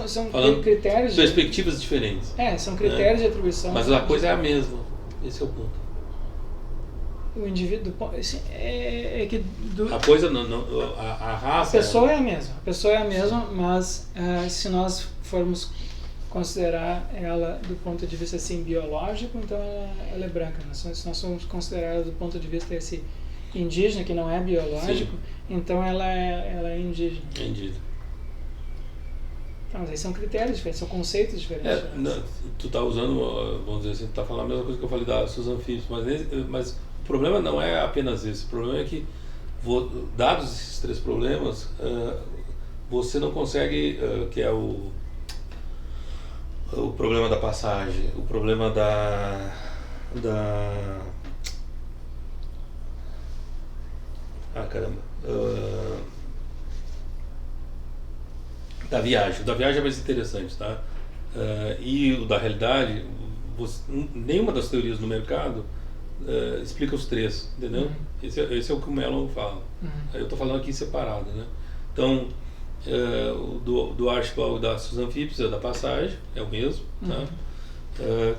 são falando critérios... perspectivas diferentes. São critérios de atribuição. Mas a coisa é a mesma. Esse é o ponto. o indivíduo, assim, é que a coisa a raça a pessoa é a mesma, mas se nós formos considerar ela do ponto de vista assim biológico, então ela é branca, né? Se nós formos considerar ela do ponto de vista esse indígena, que não é biológico, sim, então ela é indígena. É indígena. Então, mas aí são critérios diferentes, são conceitos diferentes. Não, tu tá usando, vamos dizer assim, tu tá falando a mesma coisa que eu falei da Susan Phipps, mas o problema não é apenas esse, o problema é que, dados esses três problemas, você não consegue, que é o problema da passagem, o problema da viagem. O da viagem é mais interessante, tá? E o da realidade, nenhuma das teorias do mercado explica os três, entendeu? Uhum. Esse é o que o Mellon fala. Uhum. Eu estou falando aqui separado, né? Então, do Archibald e da Susan Phipps, da passagem, é o mesmo, tá?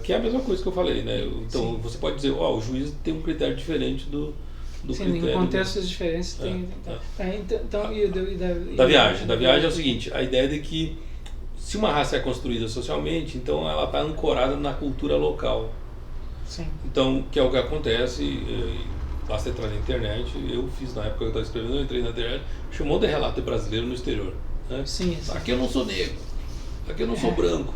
Que é a mesma coisa que eu falei, né? Então, sim, você pode dizer, o juiz tem um critério diferente do sim, critério. Em contextos diferentes tem. Da viagem é o seguinte, a ideia de que se uma raça é construída socialmente, então ela está ancorada na cultura local. Sim. Então, que é o que acontece, basta entrar na internet, eu fiz na época que eu estava escrevendo, eu entrei na internet, tinha um monte de relato de brasileiro no exterior. Né? Sim. Aqui eu não sou negro, aqui eu não sou branco.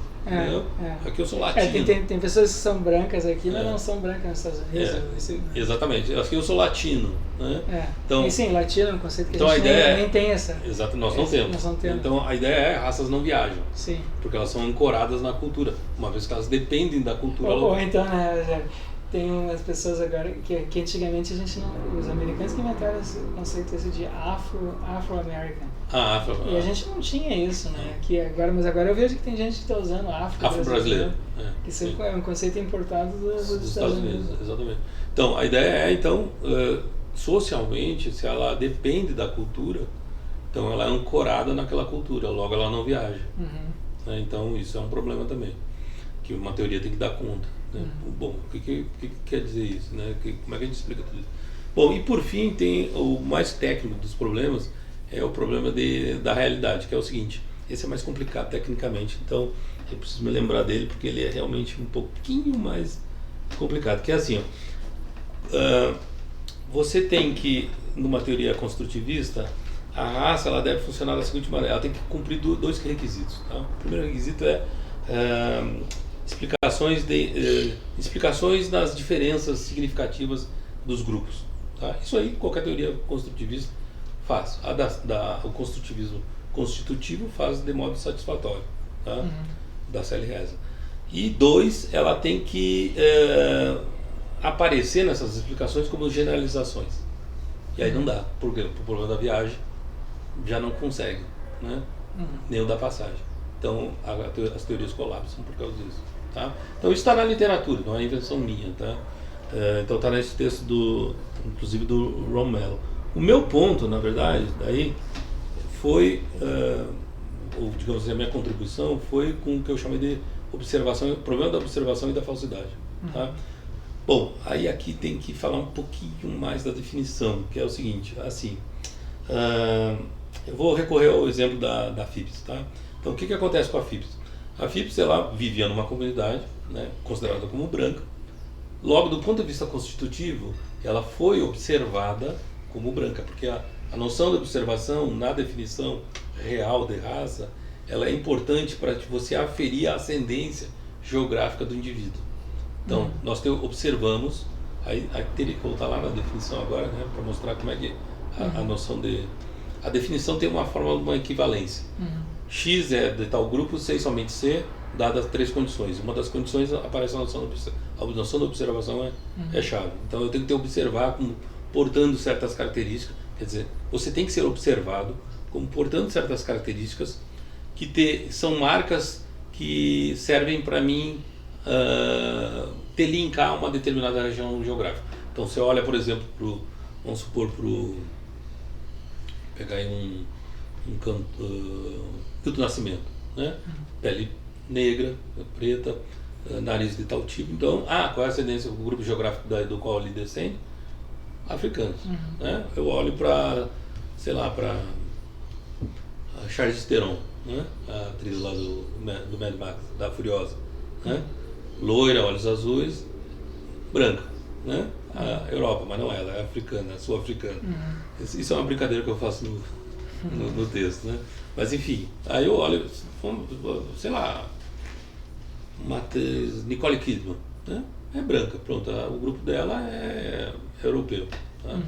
Aqui eu sou latino. Tem pessoas que são brancas aqui, mas não são brancas nos Estados Unidos. Exatamente, aqui eu sou latino. Né? Então, e sim, latino é um conceito que então a gente nem tem essa. Exato, nós não temos. Então a ideia é raças não viajam. Sim. Porque elas são ancoradas na cultura, uma vez que elas dependem da cultura local. Ou então, né, tem umas pessoas agora que antigamente a gente não. Os americanos que inventaram esse conceito de Afro-American. E a gente não tinha isso, né? Mas agora eu vejo que tem gente que está usando Afro-brasileiro. Que isso é um conceito importado dos Estados Unidos. Exatamente. Então, a ideia é, socialmente, se ela depende da cultura, então ela é ancorada naquela cultura, logo ela não viaja. Uhum. Então, isso é um problema também, que uma teoria tem que dar conta. Né? Uhum. Bom, o que quer dizer isso? Né? Como é que a gente explica tudo isso? Bom, e por fim, tem o mais técnico dos problemas, é o problema da realidade, que é o seguinte, esse é mais complicado tecnicamente, então eu preciso me lembrar dele porque ele é realmente um pouquinho mais complicado, que é assim, você tem que, numa teoria construtivista, a raça ela deve funcionar da seguinte maneira, ela tem que cumprir dois requisitos. Tá? O primeiro requisito é explicações das diferenças significativas dos grupos. Tá? Isso aí qualquer teoria construtivista faz. O construtivismo constitutivo faz de modo satisfatório, tá? Uhum. Da Sally Reza. E dois, ela tem que aparecer nessas explicações como generalizações. E aí não dá, porque o problema da viagem já não consegue, né? Nem o da passagem. Então as teorias colapsam por causa disso. Tá? Então isso está na literatura, não é invenção minha. Tá? Então está nesse texto inclusive do Ron Mellon. O meu ponto, na verdade, daí foi, ou digamos assim, a minha contribuição foi com o que eu chamei de observação, o problema da observação e da falsidade. Tá? Bom, aí aqui tem que falar um pouquinho mais da definição, que é o seguinte, assim, eu vou recorrer ao exemplo da Phipps. Tá? Então o que acontece com a Phipps? A Phipps ela vivia numa comunidade, né, considerada como branca, logo do ponto de vista constitutivo, ela foi observada como branca, porque a noção de observação na definição real de raça, ela é importante para você aferir a ascendência geográfica do indivíduo. Então, nós observamos, aí teria que voltar lá na definição agora, né, para mostrar como é que a noção de... A definição tem uma forma de uma equivalência. X é de tal grupo, C somente C, dadas três condições. Uma das condições aparece a noção da observação é chave. Então, eu tenho que observar como portando certas características, quer dizer, você tem que ser observado como portando certas características que são marcas que servem para mim linkar uma determinada região geográfica. Então você olha, por exemplo, vamos supor, pegar aí Hilton Nascimento, né? Pele negra, preta, nariz de tal tipo. Então, qual é a ascendência do grupo geográfico do qual ele descende? africanos. Né? Eu olho para, sei lá, para Charlize Theron, né? A atriz lá do Mad Max, da Furiosa. Né? Loira, olhos azuis, branca. Né? A Europa, mas não ela é africana, sul-africana. Isso é uma brincadeira que eu faço no texto. Né? Mas enfim, aí eu olho, sei lá, uma atriz, Nicole Kidman, né? É branca, pronto, o grupo dela é europeu. Tá?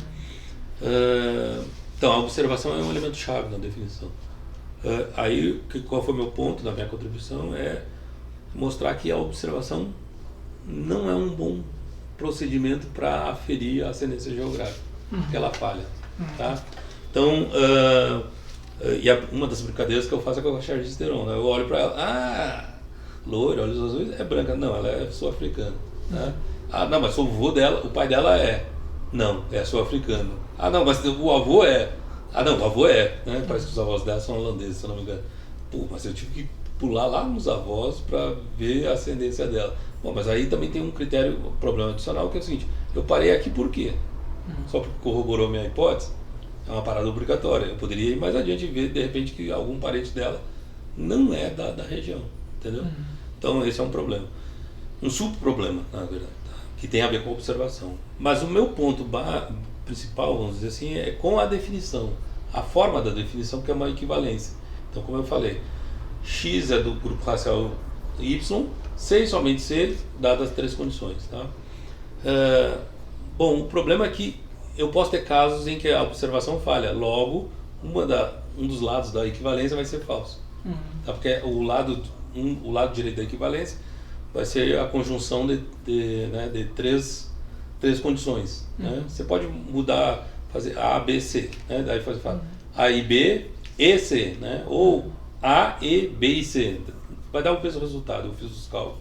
Então a observação é um elemento chave na definição. Aí qual foi o meu ponto da minha contribuição é mostrar que a observação não é um bom procedimento para aferir a ascendência geográfica, porque ela falha. Tá? Então, uma das brincadeiras que eu faço é com a Charlize Theron, né? Eu olho para ela, loira, olhos azuis, é branca. Não, ela é sul-africana. Né? Não, mas o avô dela, o pai dela é. Não, é sul-africano. Não, mas o avô é. Não, o avô é. Né? Parece que os avós dela são holandeses, se eu não me engano. Pô, mas eu tive que pular lá nos avós para ver a ascendência dela. Bom, mas aí também tem um critério, um problema adicional, que é o seguinte: eu parei aqui por quê? Só porque corroborou minha hipótese? É uma parada obrigatória. Eu poderia ir mais adiante e ver, de repente, que algum parente dela não é da região. Entendeu? Então, esse é um problema. Um subproblema, na verdade, tá? Que tem a ver com a observação. Mas o meu ponto principal, vamos dizer assim, é com a definição. A forma da definição, que é uma equivalência. Então, como eu falei, X é do grupo racial Y, C e somente C, dadas as 3 condições. Tá? Bom, o problema é que eu posso ter casos em que a observação falha. Logo, um dos lados da equivalência vai ser falso. Tá? Porque o lado direito da equivalência vai ser a conjunção de 3 condições. Né? Você pode mudar, fazer A, B, C. Né? Daí fala A e B e C. Né? Ou A, E, B e C. Vai dar o mesmo resultado, eu fiz os cálculos.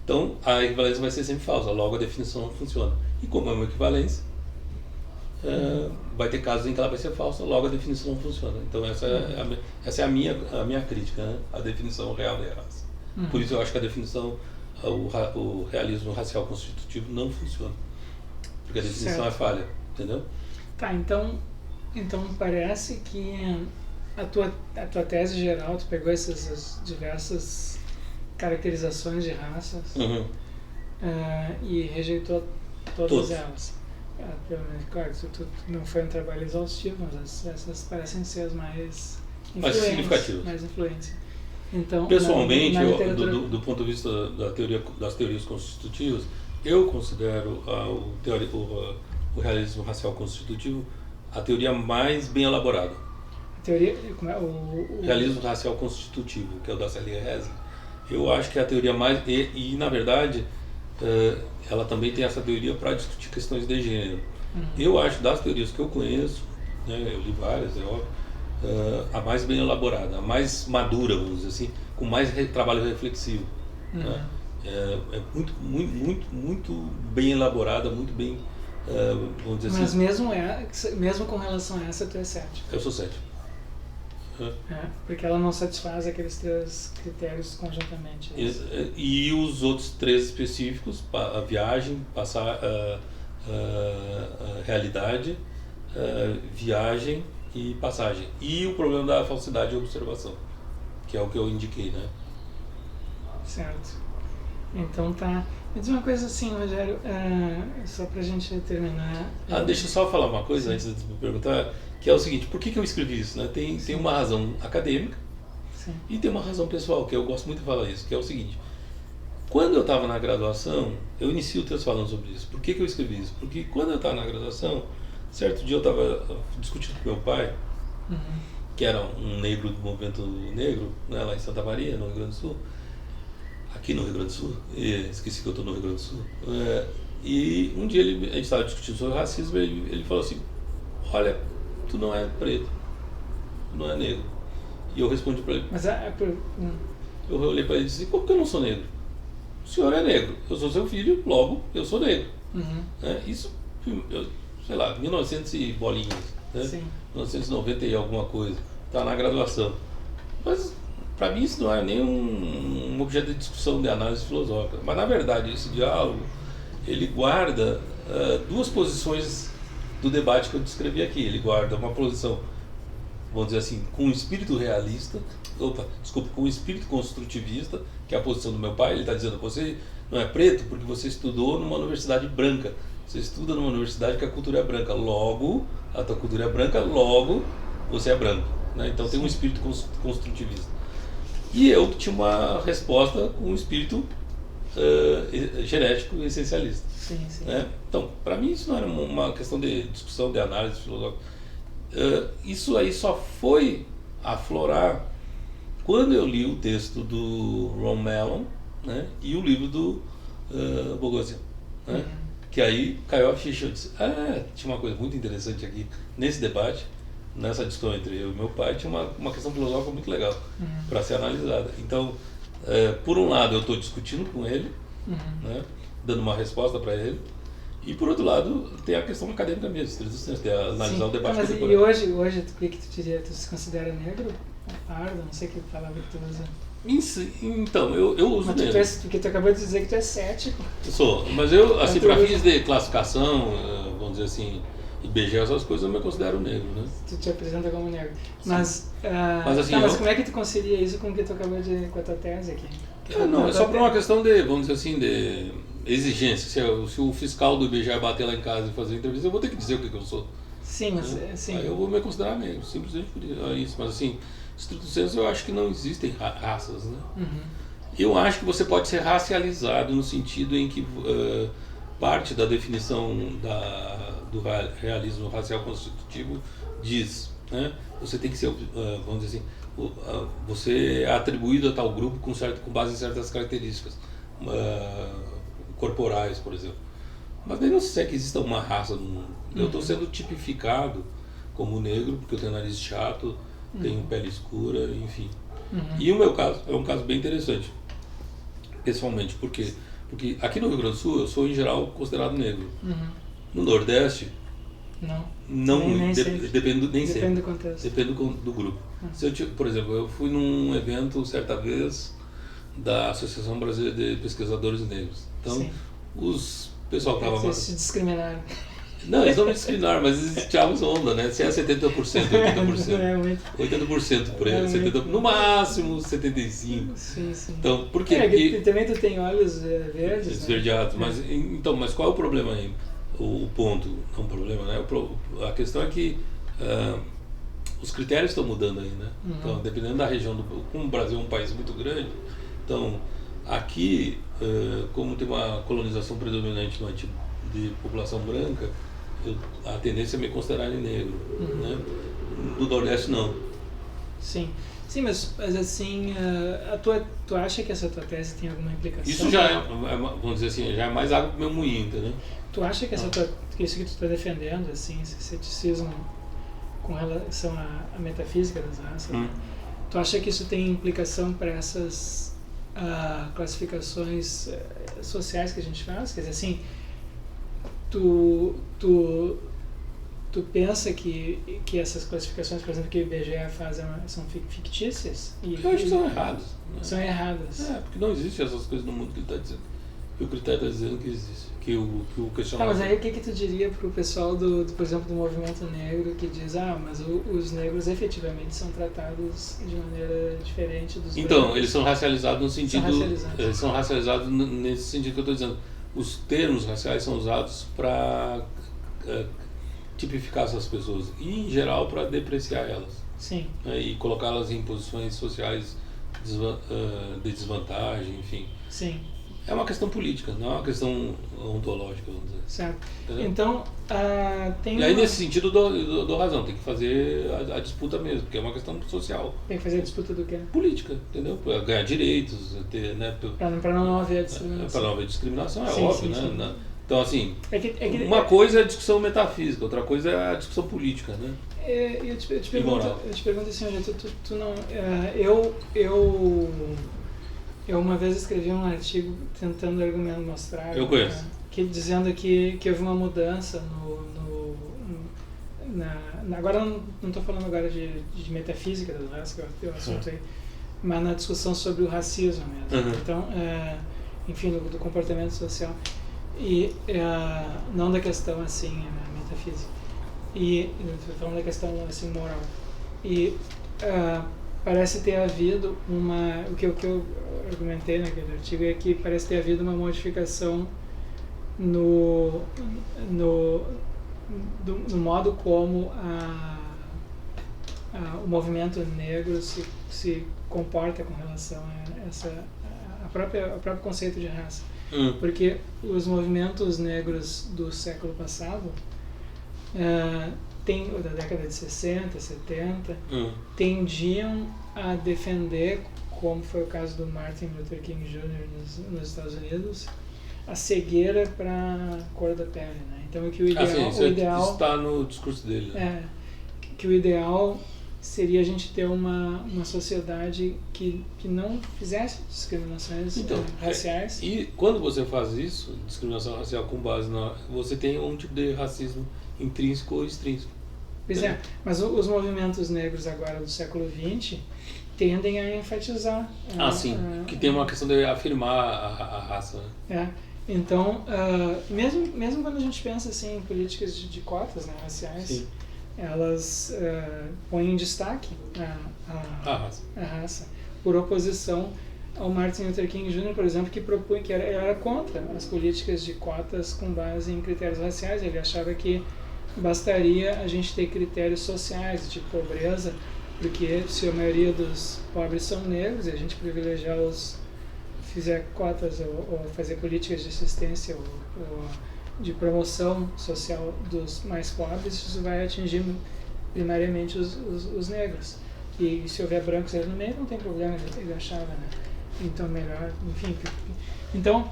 Então, a equivalência vai ser sempre falsa, logo a definição não funciona. E como é uma equivalência, vai ter casos em que ela vai ser falsa, logo a definição não funciona. Então, essa é a minha crítica, né? A definição real da raça. Por isso eu acho que a definição, o realismo racial constitutivo não funciona. Porque a definição é falha, entendeu? Tá, então parece que a tua tese geral, tu pegou essas diversas caracterizações de raças e rejeitou todas elas. Claro, tu não foi um trabalho exaustivo, mas essas parecem ser as mais significativas. Mais influentes. Então, pessoalmente, do ponto de vista das teorias constitutivas, eu considero o realismo racial constitutivo a teoria mais bem elaborada. O realismo racial constitutivo, que é o da Célia Hesse, eu acho que é a teoria mais... E na verdade, ela também tem essa teoria para discutir questões de gênero. Eu acho, das teorias que eu conheço, né, eu li várias, é óbvio, a mais bem elaborada, a mais madura, vamos dizer assim, com mais trabalho reflexivo. Né? É muito bem elaborada, muito bem, vamos dizer assim. Mas mesmo com relação a essa, tu é cético? Eu sou cético. Porque ela não satisfaz aqueles 3 critérios conjuntamente. E os outros 3 específicos, a viagem, realidade, viagem e passagem. E o problema da falsidade de observação, que é o que eu indiquei, né? Certo. Então tá. Me diz uma coisa assim, Rogério, só pra gente terminar. Deixa eu só falar uma coisa antes de me perguntar, que é o seguinte: por que eu escrevi isso? Né? Tem uma razão acadêmica e tem uma razão pessoal, que eu gosto muito de falar isso, que é o seguinte: quando eu estava na graduação, eu inicio o texto falando sobre isso. Por que eu escrevi isso? Porque quando eu estava na graduação, certo dia eu estava discutindo com meu pai, que era um negro do movimento negro, né, lá em Santa Maria, no Rio Grande do Sul, aqui no Rio Grande do Sul, esqueci que eu estou no Rio Grande do Sul, e um dia a gente estava discutindo sobre racismo, ele falou assim: olha, tu não é preto, tu não é negro. E eu respondi para ele, eu olhei para ele e disse: como que eu não sou negro? O senhor é negro, eu sou seu filho, logo eu sou negro. Isso, sei lá, 1900 e bolinhas, né? 1990 e alguma coisa, tá na graduação. Mas para mim isso não é nem um objeto de discussão, de análise filosófica. Mas na verdade esse diálogo, ele guarda 2 posições do debate que eu descrevi aqui. Ele guarda uma posição, vamos dizer assim, com um espírito realista, com um espírito construtivista, que é a posição do meu pai. Ele está dizendo: você não é preto porque você estudou numa universidade branca. Você estuda numa universidade que a cultura é branca. Logo, a tua cultura é branca, logo você é branco. Né? Então tem um espírito construtivista. E eu tinha uma resposta com um espírito genético e essencialista. Sim. Né? Então, para mim isso não era uma questão de discussão, de análise filosófica. Isso aí só foi aflorar quando eu li o texto do Ron Mellon, né, e o livro do Boghossian, né, que aí caiu a ficha. Eu disse: tinha uma coisa muito interessante aqui nesse debate, nessa discussão entre eu e meu pai, tinha uma questão filosófica muito legal para ser analisada. Então, por um lado eu estou discutindo com ele, né, dando uma resposta para ele, e por outro lado tem a questão acadêmica mesmo, de analisar o debate. Mas e hoje o que tu diria? Tu se considera negro? Pardo? Não sei que palavra que tu usa. Então, eu uso negro. Porque tu acabou de dizer que tu é cético. Eu sou, mas eu, assim, para fins de classificação, vamos dizer assim, IBGE, essas coisas, eu me considero negro, né? Tu te apresenta como negro. Mas assim, mas como é que tu concilia isso com o que tu acabou de, com a tua tese aqui? Não, é só por uma questão de, vamos dizer assim, de exigência. Se o fiscal do IBGE bater lá em casa e fazer entrevista, eu vou ter que dizer o que eu sou. Sim, mas né? sim. Aí eu vou me considerar negro, simplesmente por isso. Mas assim, estrito senso, eu acho que não existem raças, né? Eu acho que você pode ser racializado no sentido em que parte da definição do realismo racial constitutivo diz, né? Você tem que ser, vamos dizer assim, você é atribuído a tal grupo com base em certas características corporais, por exemplo. Mas daí não sei que exista uma raça no mundo. Eu estou sendo tipificado como negro porque eu tenho nariz chato, tenho pele escura, enfim. E o meu caso é um caso bem interessante, pessoalmente. Por quê? Porque aqui no Rio Grande do Sul eu sou em geral considerado negro. No Nordeste, não depende do contexto. Depende do grupo. Se por exemplo, eu fui num evento certa vez da Associação Brasileira de Pesquisadores Negros. Então, os pessoal que estava... se discriminaram. Não, eles não me discriminaram, mas eles tiravam onda, né? Se é 70%, 80%. 80% por aí, 70%, no máximo 75%. Sim. Então, por quê? Porque também tu tem olhos verdes, esverdeados, né? Mas qual é o problema aí? O ponto, não o problema, né? A questão é que os critérios estão mudando aí, né? Então, dependendo da região, como o Brasil é um país muito grande, então, aqui, como tem uma colonização predominante de população branca, a tendência é me considerar negro, né? Do Nordeste, não. Sim, mas assim, tu acha que essa tua tese tem alguma implicação? Isso já é, vamos dizer assim, já é mais água pro meu moinho, entendeu? Tu acha que que isso que tu está defendendo, assim, esse ceticismo com relação à metafísica das raças, tu acha que isso tem implicação para essas classificações sociais que a gente faz? Quer dizer, assim, tu pensa que essas classificações, por exemplo, que o IBGE faz são fictícias? Eu acho que são erradas. Né? São erradas. Porque não existem essas coisas no mundo que ele está dizendo. E o critério está dizendo que existe. Que o questionamento... mas aí o que tu diria para o pessoal, por exemplo, do movimento negro, que diz, mas os negros efetivamente são tratados de maneira diferente dos Então, brancos? eles são racializados no sentido... Eles são racializados nesse sentido que eu estou dizendo. Os termos raciais são usados para tipificar essas pessoas e, em geral, para depreciar elas. Sim. E colocá-las em posições sociais de desvantagem, enfim. Sim. É uma questão política, não é uma questão ontológica, vamos dizer. Certo. Entendeu? Então, tem... E aí, nesse sentido, eu dou razão. Tem que fazer a disputa mesmo, porque é uma questão social. Tem que fazer a disputa do quê? Política, entendeu? Pra ganhar direitos, né? Para não haver discriminação. Para não haver discriminação, é sim, óbvio, sim, né? Sim. Então, assim, uma coisa é a discussão metafísica, outra coisa é a discussão política, né? Eu te pergunto assim, olha, tu não... Eu uma vez escrevi um artigo tentando mostrar, dizendo que houve uma mudança agora não estou falando agora de metafísica das raças, que é o assunto aí, mas na discussão sobre o racismo mesmo. Então, enfim, do comportamento social e não da questão assim metafísica. E falando da questão assim, moral. E parece ter havido o que eu argumentei naquele artigo é que parece ter havido uma modificação no modo como o movimento negro se comporta com relação a próprio conceito de raça. Porque os movimentos negros do século passado, da década de 60, 70, tendiam a defender, como foi o caso do Martin Luther King Jr. nos Estados Unidos, a cegueira para a cor da pele, né? Então que o ideal está no discurso dele, né? Que o ideal seria a gente ter uma sociedade que não fizesse discriminações raciais. E quando você faz isso, discriminação racial com base você tem um tipo de racismo intrínseco ou extrínseco. Pois é, mas os movimentos negros agora do século XX tendem a enfatizar. Que tem uma questão de afirmar a raça. Né? Então, mesmo quando a gente pensa assim, em políticas de cotas, né, raciais, sim, elas põem em destaque a raça, por oposição ao Martin Luther King Jr., por exemplo, que propunha que era contra as políticas de cotas com base em critérios raciais. Ele achava que bastaria a gente ter critérios sociais de pobreza, porque se a maioria dos pobres são negros e a gente privilegiar fizer cotas ou fazer políticas de assistência ou de promoção social dos mais pobres, isso vai atingir primariamente os negros. E se houver brancos ali no meio, não tem problema, ele achava, né? Então, melhor, enfim. Então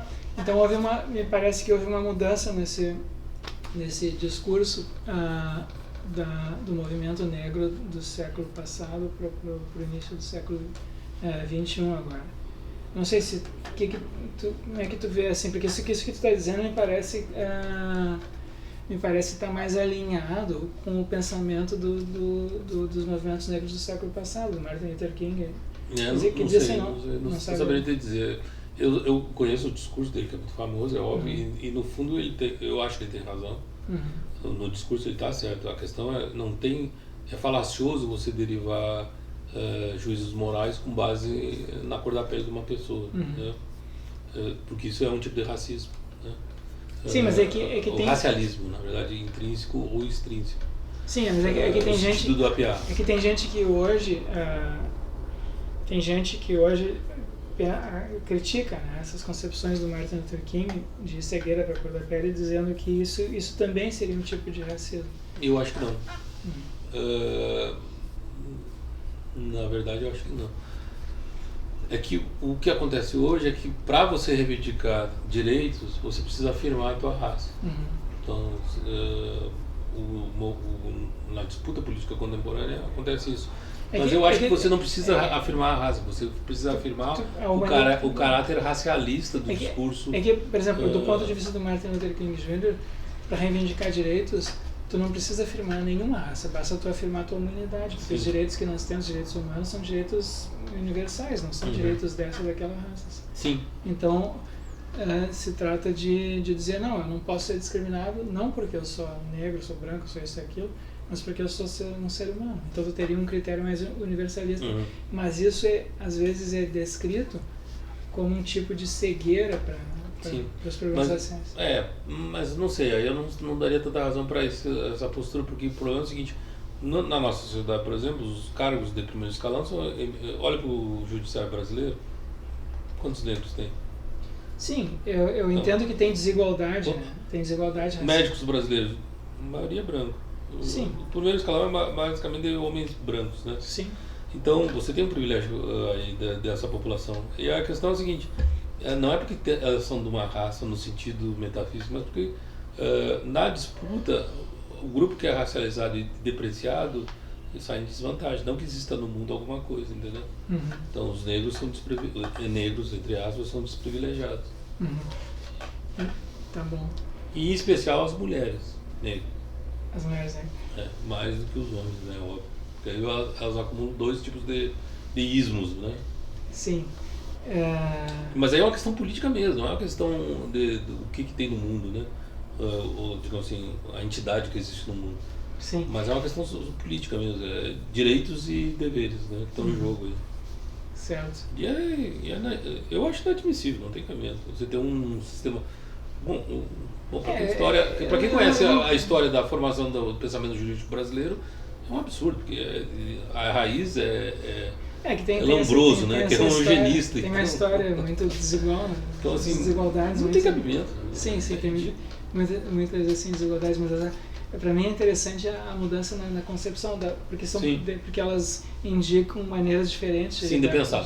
me parece que houve uma mudança nesse discurso do movimento negro do século passado para o início do século XXI agora. Não sei se como é que tu vê assim, porque isso que tu está dizendo me parece estar mais alinhado com o pensamento dos movimentos negros do século passado, do Martin Luther King. Não saberia te dizer. Eu conheço o discurso dele, que é muito famoso, é óbvio, e no fundo eu acho que ele tem razão. No discurso ele está certo. A questão é falacioso você derivar juízos morais com base na cor da pele de uma pessoa, né? Porque isso é um tipo de racismo, né? Sim, mas é que tem racialismo, na verdade, intrínseco ou extrínseco. Sim, mas é que tem gente do APA. É que tem gente que hoje critica, né, essas concepções do Martin Luther King de cegueira para a cor da pele, dizendo que isso também seria um tipo de racismo. Eu acho que não. Na verdade, eu acho que não. É que o que acontece hoje é que para você reivindicar direitos, você precisa afirmar a tua raça. Então, na disputa política contemporânea acontece isso. Mas eu acho que você não precisa afirmar a raça, você precisa afirmar o caráter racialista do discurso. É que, por exemplo, do ponto de vista do Martin Luther King Jr., para reivindicar direitos, tu não precisa afirmar nenhuma raça, basta tu afirmar a tua humanidade, porque os direitos que nós temos, direitos humanos, são direitos universais, não são direitos dessa ou daquela raça. Sim. Então, se trata de dizer, não, eu não posso ser discriminado, não porque eu sou negro, sou branco, sou isso e aquilo, mas porque eu sou um ser humano. Então eu teria um critério mais universalista. Mas isso às vezes é descrito como um tipo de cegueira para os problemas raciais. Mas não sei, aí eu não daria tanta razão para essa postura, porque o problema é o seguinte: na nossa sociedade, por exemplo, os cargos de primeiro escalão olha para o judiciário brasileiro, quantos negros tem? Sim, eu entendo que tem desigualdade, né? Tem desigualdade racial. Médicos brasileiros, a maioria é branco. Sim. O primeiro escalão é basicamente de homens brancos, né? Sim. Então, você tem um privilégio aí dessa população. E a questão é a seguinte: não é porque elas são de uma raça no sentido metafísico, mas porque na disputa, o grupo que é racializado e depreciado sai em desvantagem. Não que exista no mundo alguma coisa, entendeu? Então, os negros são negros, entre aspas, são desprivilegiados. Tá bom. E em especial as mulheres negras. As mulheres, né? Mais do que os homens, né? Óbvio. Porque aí elas acumulam dois tipos de ismos, né? Sim. Mas aí é uma questão política mesmo, não é uma questão do que tem no mundo, né? Ou, digamos assim, a entidade que existe no mundo. Sim. Mas é uma questão política mesmo, direitos e deveres, né, que estão em jogo aí. Certo. Eu acho inadmissível, não tem cabimento. Você ter um sistema... Bom, para quem conhece a história da formação do pensamento jurídico brasileiro, é um absurdo, porque a raiz que tem Lombroso, né? Que é um eugenista. Tem uma história muito desigual, né? Então, assim, desigualdades. Não tem cabimento. Sim, tem muitas assim, desigualdades, mas para mim é interessante a mudança na concepção, porque elas indicam maneiras diferentes de pensar.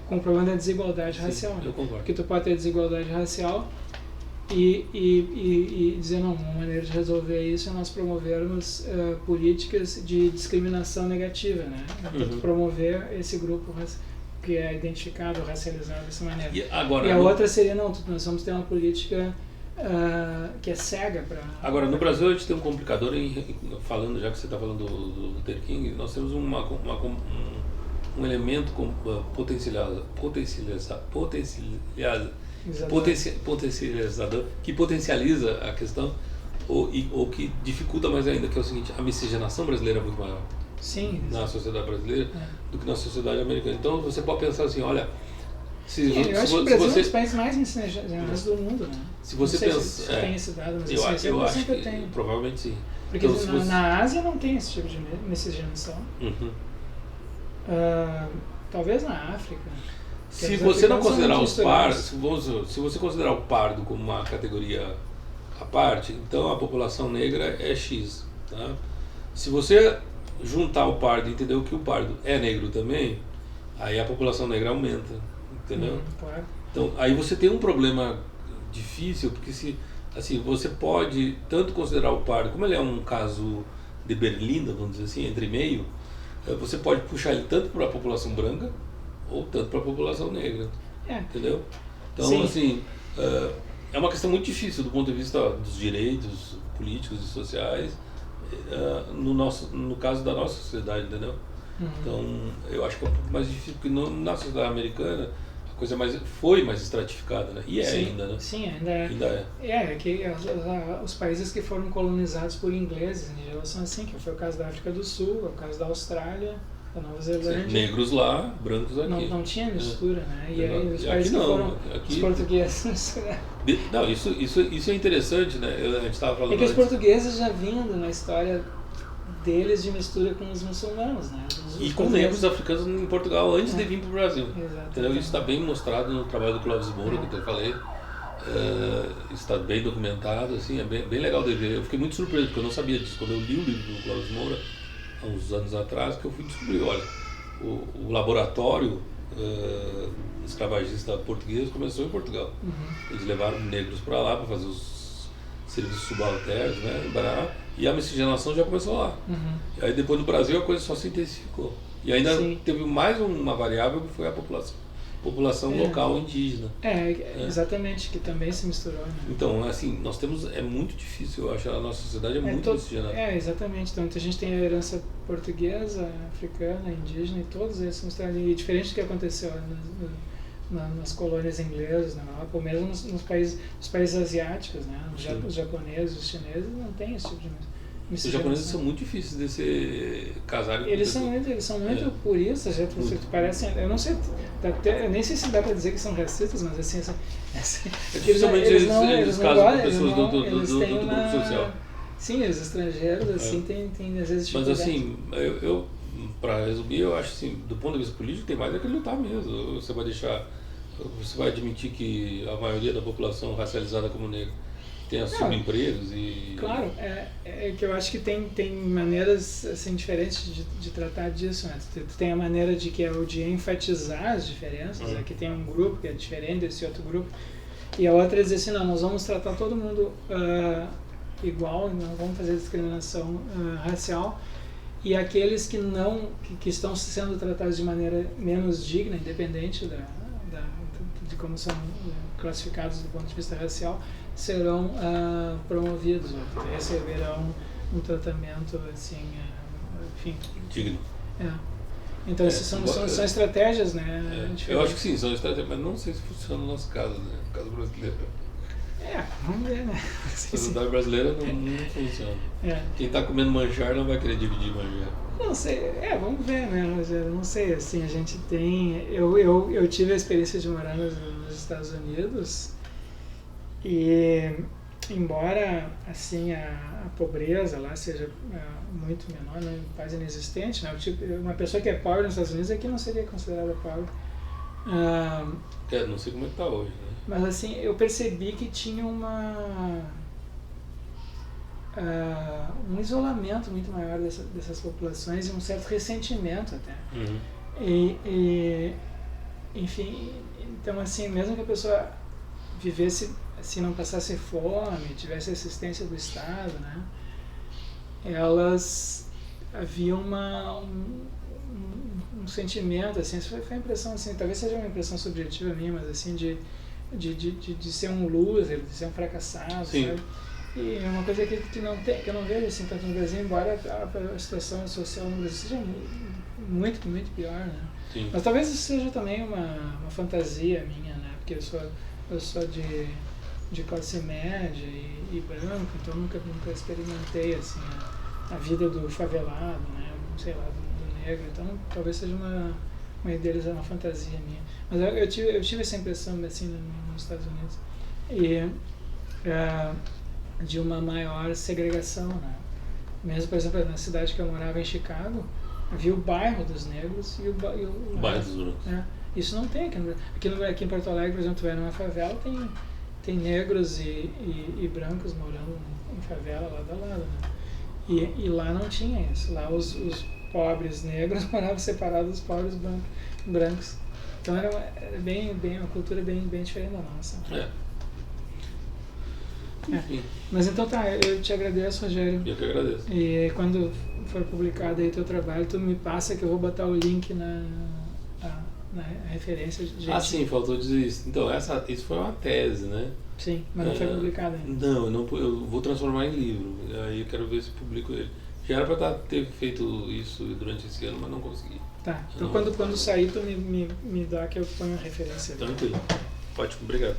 Com o problema da desigualdade racial. Eu concordo. Porque tu pode ter desigualdade racial e dizer, não, uma maneira de resolver isso é nós promovermos políticas de discriminação negativa, né? Promover esse grupo que é identificado, racializado dessa maneira. E a outra seria, não, nós vamos ter uma política que é cega para... Agora, no Brasil a gente tem um complicador, falando, já que você está falando do Luther King, nós temos um elemento potencializador que potencializa a questão ou que dificulta mais ainda, que é o seguinte: a miscigenação brasileira é muito maior. Sim, na sociedade brasileira do que na sociedade americana. Então você pode pensar assim, olha, eu acho que o Brasil é um dos países mais miscigenados do mundo, né? Se você pensa, tem esse dado, mas eu acho que tem. Provavelmente sim. Porque então, na Ásia não tem esse tipo de miscigenação. Talvez na África. Se você não considerar os pardos, se você considerar o pardo como uma categoria à parte, então a população negra é X, tá? Se você juntar o pardo e entender que o pardo é negro também, aí a população negra aumenta, entendeu? Claro. Então aí você tem um problema difícil, porque assim, você pode tanto considerar o pardo, como ele é um caso de berlinda, vamos dizer assim, entre meio, você pode puxar ele tanto para a população branca ou tanto para a população negra, entendeu? Então, sim, assim, é uma questão muito difícil do ponto de vista dos direitos políticos e sociais, no caso da nossa sociedade, entendeu? Então, eu acho que é um pouco mais difícil, porque na sociedade americana a coisa foi mais estratificada, né? E sim, ainda, né? Sim, ainda é. É que os países que foram colonizados por ingleses, em geral, são assim, que foi o caso da África do Sul, é o caso da Austrália, da Nova Zelândia. Negros lá, brancos aqui. Não tinha mistura, né? E aí os países que foram os portugueses... Não, isso é interessante, né? A gente estava falando que os portugueses já vindo na história deles de mistura com os muçulmanos, né? E com negros africanos em Portugal antes de vir para o Brasil. Então, isso está bem mostrado no trabalho do Clóvis Moura, que eu falei. Está bem documentado, assim, é bem legal de ver. Eu fiquei muito surpreso, porque eu não sabia disso. Quando eu li o livro do Clóvis Moura, há uns anos atrás, que eu fui descobrir, olha, o laboratório escravagista português começou em Portugal. Eles levaram negros para lá para fazer os serviços subalternos, né? E a miscigenação já começou lá. E aí depois no Brasil a coisa só se intensificou. E ainda teve mais uma variável, que foi a população local indígena. Exatamente, que também se misturou, né? Então, assim, nós temos, é muito difícil, eu acho, a nossa sociedade é muito miscigenada. Exatamente, então a gente tem a herança portuguesa, africana, indígena, e todos esses se misturaram. E diferente do que aconteceu nas colônias inglesas, na Europa, ou mesmo nos países asiáticos, né? Os japoneses, os chineses não tem esse tipo de miscigenação. Os japoneses são muito difíceis de se casarem. Eles são muito puristas, parecem, eu não sei, eu nem sei se dá para dizer que são racistas, mas assim, dificilmente eles casam com pessoas do grupo social. Sim, os estrangeiros assim tem às vezes dificuldade. Mas assim, eu para resumir, eu acho assim, do ponto de vista político tem mais é que lutar mesmo. Você vai admitir que a maioria da população racializada como negra tem subempregos e... Claro, é que eu acho que tem maneiras assim, diferentes de tratar disso, né? Tu tem a maneira de enfatizar as diferenças, que tem um grupo que é diferente desse outro grupo, e a outra é dizer assim, não, nós vamos tratar todo mundo igual, não vamos fazer discriminação racial, e aqueles que estão sendo tratados de maneira menos digna, independente de como são classificados do ponto de vista racial, serão promovidos, receberão um tratamento assim, enfim, digno. Então essas são estratégias, né? Eu acho que sim, são estratégias, mas não sei se funciona no nosso caso, né? No caso brasileiro. Vamos ver, né? A sociedade brasileira não funciona. Quem está comendo manjar não vai querer dividir manjar. Não sei, vamos ver, né, Rogério? Não sei, assim, a gente tem... Eu tive a experiência de morar nos Estados Unidos e, embora, assim, a pobreza lá seja muito menor, né, quase inexistente, né? Uma pessoa que é pobre nos Estados Unidos aqui não seria considerada pobre. Não sei como é que tá hoje, né? Mas assim, eu percebi que tinha um isolamento muito maior dessas populações e um certo ressentimento até. Enfim, então assim, mesmo que a pessoa vivesse, assim, não passasse fome, tivesse assistência do Estado, né, elas havia um sentimento, assim, isso foi a impressão, assim, talvez seja uma impressão subjetiva minha, mas assim, de ser um loser, de ser um fracassado, Sim. sabe? E é uma coisa que eu não vejo assim tanto no Brasil, embora a situação social no Brasil seja muito, muito pior, né? Sim. Mas talvez isso seja também uma fantasia minha, né? Porque eu sou de classe média e branco, então nunca experimentei assim a vida do favelado, né? Sei lá, do negro, então talvez seja uma idealização, uma fantasia minha. Mas eu tive essa impressão assim nos Estados Unidos de uma maior segregação, né? Mesmo, por exemplo, na cidade que eu morava, em Chicago, havia o bairro dos negros e o bairro dos brancos. Isso não tem aqui em Porto Alegre, por exemplo, tu vai numa favela, tem negros e brancos morando em favela lado a lado, né? E lá não tinha isso. Lá os pobres negros moravam separados dos pobres brancos. Então era uma cultura bem diferente da nossa. Mas então tá, eu te agradeço, Rogério. Eu que agradeço. E quando for publicado aí teu trabalho, tu me passa que eu vou botar o link na referência. Sim, faltou dizer isso. Então, isso foi uma tese, né? Sim, mas não foi publicado ainda. Não, eu vou transformar em livro. Aí eu quero ver se publico ele. Já era para ter feito isso durante esse ano, mas não consegui. Tá, então quando sair, tu me dá que eu ponho a referência. Tranquilo. Ótimo, obrigado.